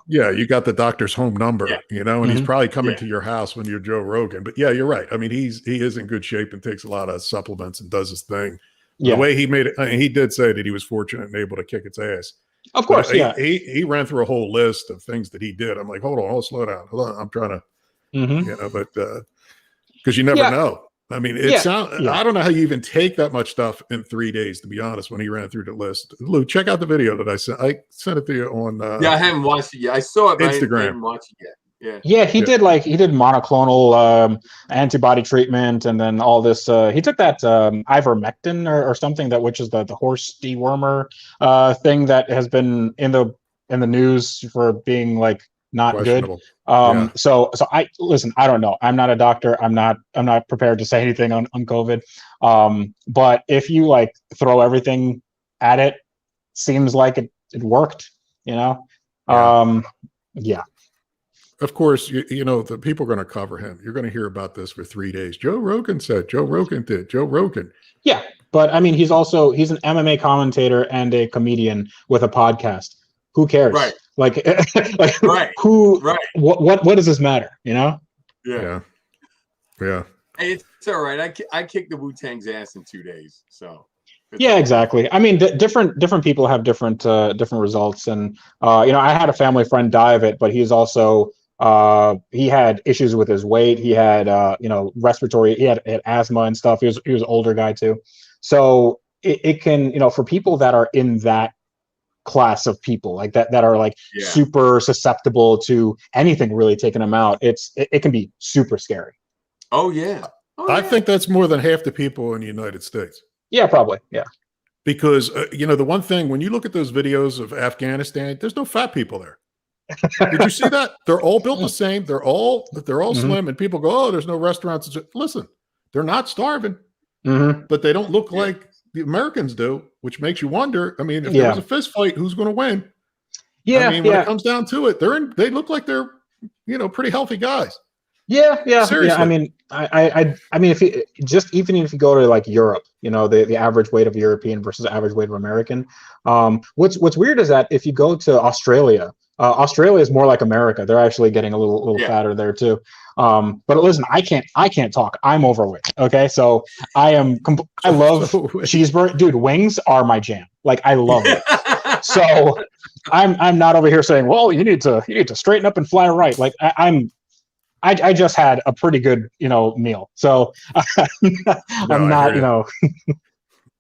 Yeah, you got the doctor's home number, and he's probably coming to your house when you're Joe Rogan. But yeah, you're right. I mean, he is in good shape and takes a lot of supplements and does his thing. The way he made it, I mean, he did say that he was fortunate and able to kick its ass. Of course, He ran through a whole list of things that he did. I'm like, hold on, slow down. Hold on, I'm trying to, but because you never know. I mean, I don't know how you even take that much stuff in 3 days, to be honest, when he ran through the list. Lou, check out the video that I sent. I sent it to you on I haven't watched it yet. I saw it, but Instagram. I haven't watched it yet. Yeah. He did monoclonal antibody treatment, and then all this. He took that ivermectin or something, which is the horse dewormer thing that has been in the news for being like not good. So I listen, I don't know. I'm not a doctor. I'm not prepared to say anything on COVID. But if you like throw everything at it, seems like it worked, Yeah. Of course, the people are going to cover him. You're going to hear about this for 3 days. Joe Rogan said, Joe Rogan did, Joe Rogan. Yeah. But I mean, he's an MMA commentator and a comedian with a podcast. Who cares? Right. Like right. Who? Right. What does this matter? Yeah. Yeah. Hey, it's all right. I kicked the Wu-Tang's ass in 2 days. So. Yeah, exactly. I mean, different people have different results, and I had a family friend die of it, but he's also he had issues with his weight. He had respiratory. He had asthma and stuff. He was an older guy too, so it can for people that are in that class of people like that are like super susceptible to anything really taking them out. It can be super scary. Oh yeah. I think that's more than half the people in the United States. Yeah, probably. Yeah. Because, the one thing, when you look at those videos of Afghanistan, there's no fat people there. Did you see that? They're all built the same. They're all slim, and people go, oh, there's no restaurants. Listen, they're not starving, but they don't look like the Americans do, which makes you wonder. I mean, if there was a fist fight, who's going to win? Yeah. I mean, when it comes down to it, they look like they're, pretty healthy guys. Yeah. Seriously. Yeah. I mean, I mean, even if you go to like Europe, the average weight of European versus average weight of American. What's weird is that if you go to Australia, Australia is more like America. They're actually getting a little fatter there too. But listen, I can't talk. I'm overweight. Okay, so I love cheeseburger, dude. Wings are my jam. Like I love it. So I'm not over here saying, well, you need to straighten up and fly right. Like I just had a pretty good, meal. So I'm not, No,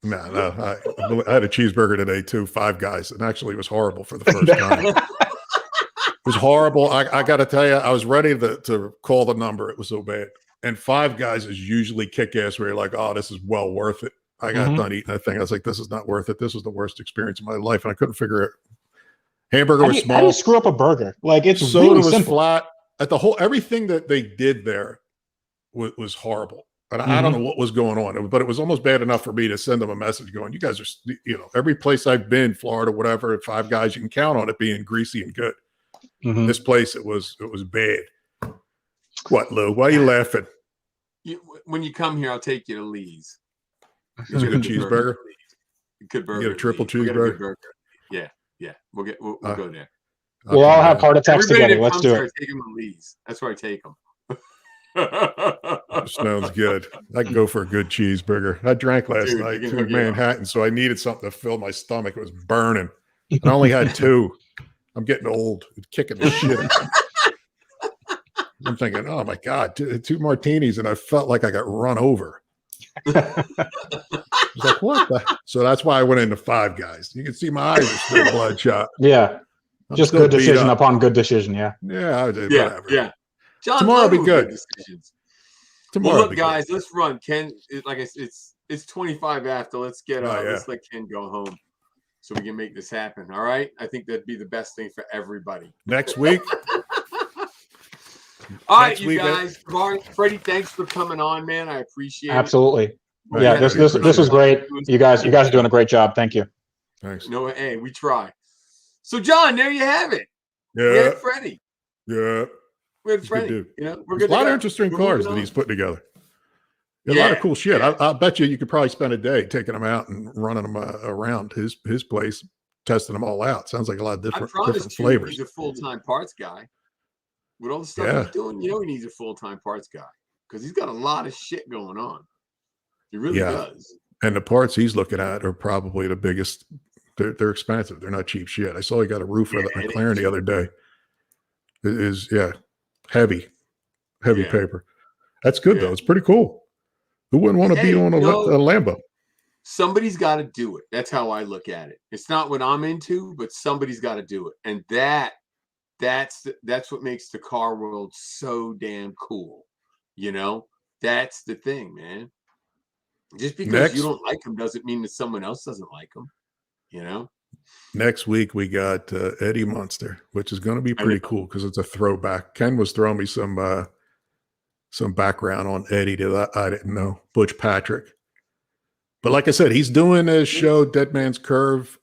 I had a cheeseburger today too, 5 Guys, and actually it was horrible for the first time. It was horrible. I got to tell you, I was ready to call the number. It was so bad. And 5 Guys is usually kick-ass where you're like, oh, this is well worth it. I got done eating that thing. I was like, this is not worth it. This was the worst experience of my life, and I couldn't figure it. Hamburger was small. How do you screw up a burger? Like it's soda really was simple. flat. Everything that they did there was horrible. And I don't know what was going on, but it was almost bad enough for me to send them a message going, you guys are, every place I've been, Florida, whatever, 5 Guys, you can count on it being greasy and good. Mhm. This place, it was bad. What, Lou? Why are you laughing? When you come here, I'll take you to Lee's. Is it a cheeseburger? Good burger. You get a triple We'll get a good cheeseburger? burger. Yeah. We'll go there. We'll all have heart attacks Everybody together. that Let's comes do here, it. I take them to Lee's. That's where I take them. Sounds good. I can go for a good cheeseburger. I drank last night to Manhattan, so I needed something to fill my stomach. It was burning. And I only had 2. I'm getting old. It's kicking the shit out of me. I'm thinking, oh my God, 2 martinis, and I felt like I got run over. I was like, what the? So that's why I went into Five Guys. You can see my eyes are still bloodshot. Yeah. Just good decision upon good decision. Yeah. Yeah. Whatever. Yeah. John, tomorrow will be good. Tomorrow, well, look, guys, let's run. Ken, like I said, it's 25 after. Let's get let's let Ken go home so we can make this happen. All right. I think that'd be the best thing for everybody. Next week. All right, you guys. Freddie, thanks for coming on, man. I appreciate it. Absolutely. Yeah, this was great. You guys are doing a great job. Thank you. Thanks. No, hey, we try. So, John, there you have it. Yeah. We had Freddie. Yeah. We had Freddie. You know, we're good. A lot of interesting cars that he's put together. A lot of cool shit. I bet you could probably spend a day taking them out and running them around his place, testing them all out. Sounds like a lot of different flavors. He's a full-time parts guy. With all the stuff he's doing, you know, he needs a full-time parts guy because he's got a lot of shit going on. He really does. And the parts he's looking at are probably the biggest. They're expensive. They're not cheap shit. I saw he got a roof of the McLaren the other day. It is heavy paper. That's good though. It's pretty cool. Who wouldn't want to be on a Lambo? Somebody's got to do it. That's how I look at it. It's not what I'm into, but somebody's got to do it, and that's what makes the car world so damn cool. You know, that's the thing, man. Just because you don't like them doesn't mean that someone else doesn't like them. You know. Next week we got Eddie Munster, which is going to be pretty cool because it's a throwback. Ken was throwing me some background on Eddie that I didn't know. Butch Patrick. But like I said, he's doing a show, Dead Man's Curve,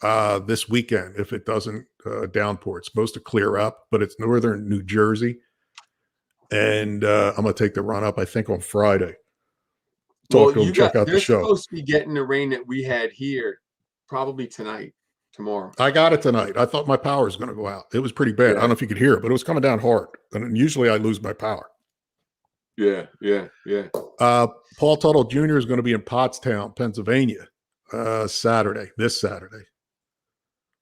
this weekend. If it doesn't downpour, it's supposed to clear up, but it's northern New Jersey. And I'm going to take the run up, I think, on Friday. Talk to him, check out the show. They're supposed to be getting the rain that we had here probably tomorrow. I got it tonight. I thought my power was going to go out. It was pretty bad. I don't know if you could hear it, but it was coming down hard. And usually I lose my power. Yeah. Paul Tuttle Jr. is going to be in Pottstown, Pennsylvania, this Saturday.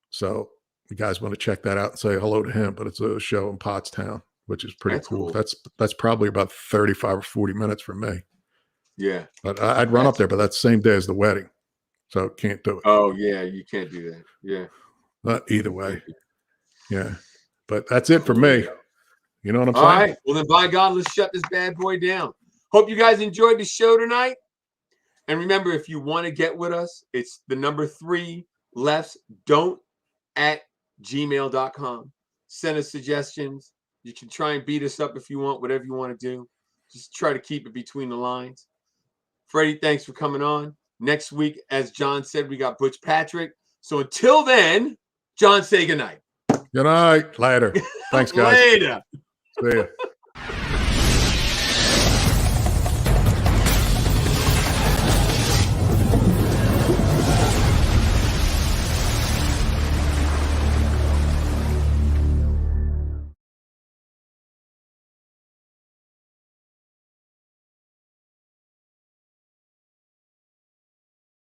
So you guys want to check that out and say hello to him. But it's a show in Pottstown, which is pretty cool. That's probably about 35 or 40 minutes from me. Yeah. But I'd run up there, but that's the same day as the wedding. So can't do it. Oh, yeah. You can't do that. Yeah. Not either way. Yeah. But that's it for me. You know what I'm saying? All right. Well, then, by God, let's shut this bad boy down. Hope you guys enjoyed the show tonight. And remember, if you want to get with us, it's the number 3 lefts don't at gmail.com. Send us suggestions. You can try and beat us up if you want, whatever you want to do. Just try to keep it between the lines. Freddie, thanks for coming on. Next week, as John said, we got Butch Patrick. So until then, John, say goodnight. Good night. Later. Thanks, guys. Later. See ya.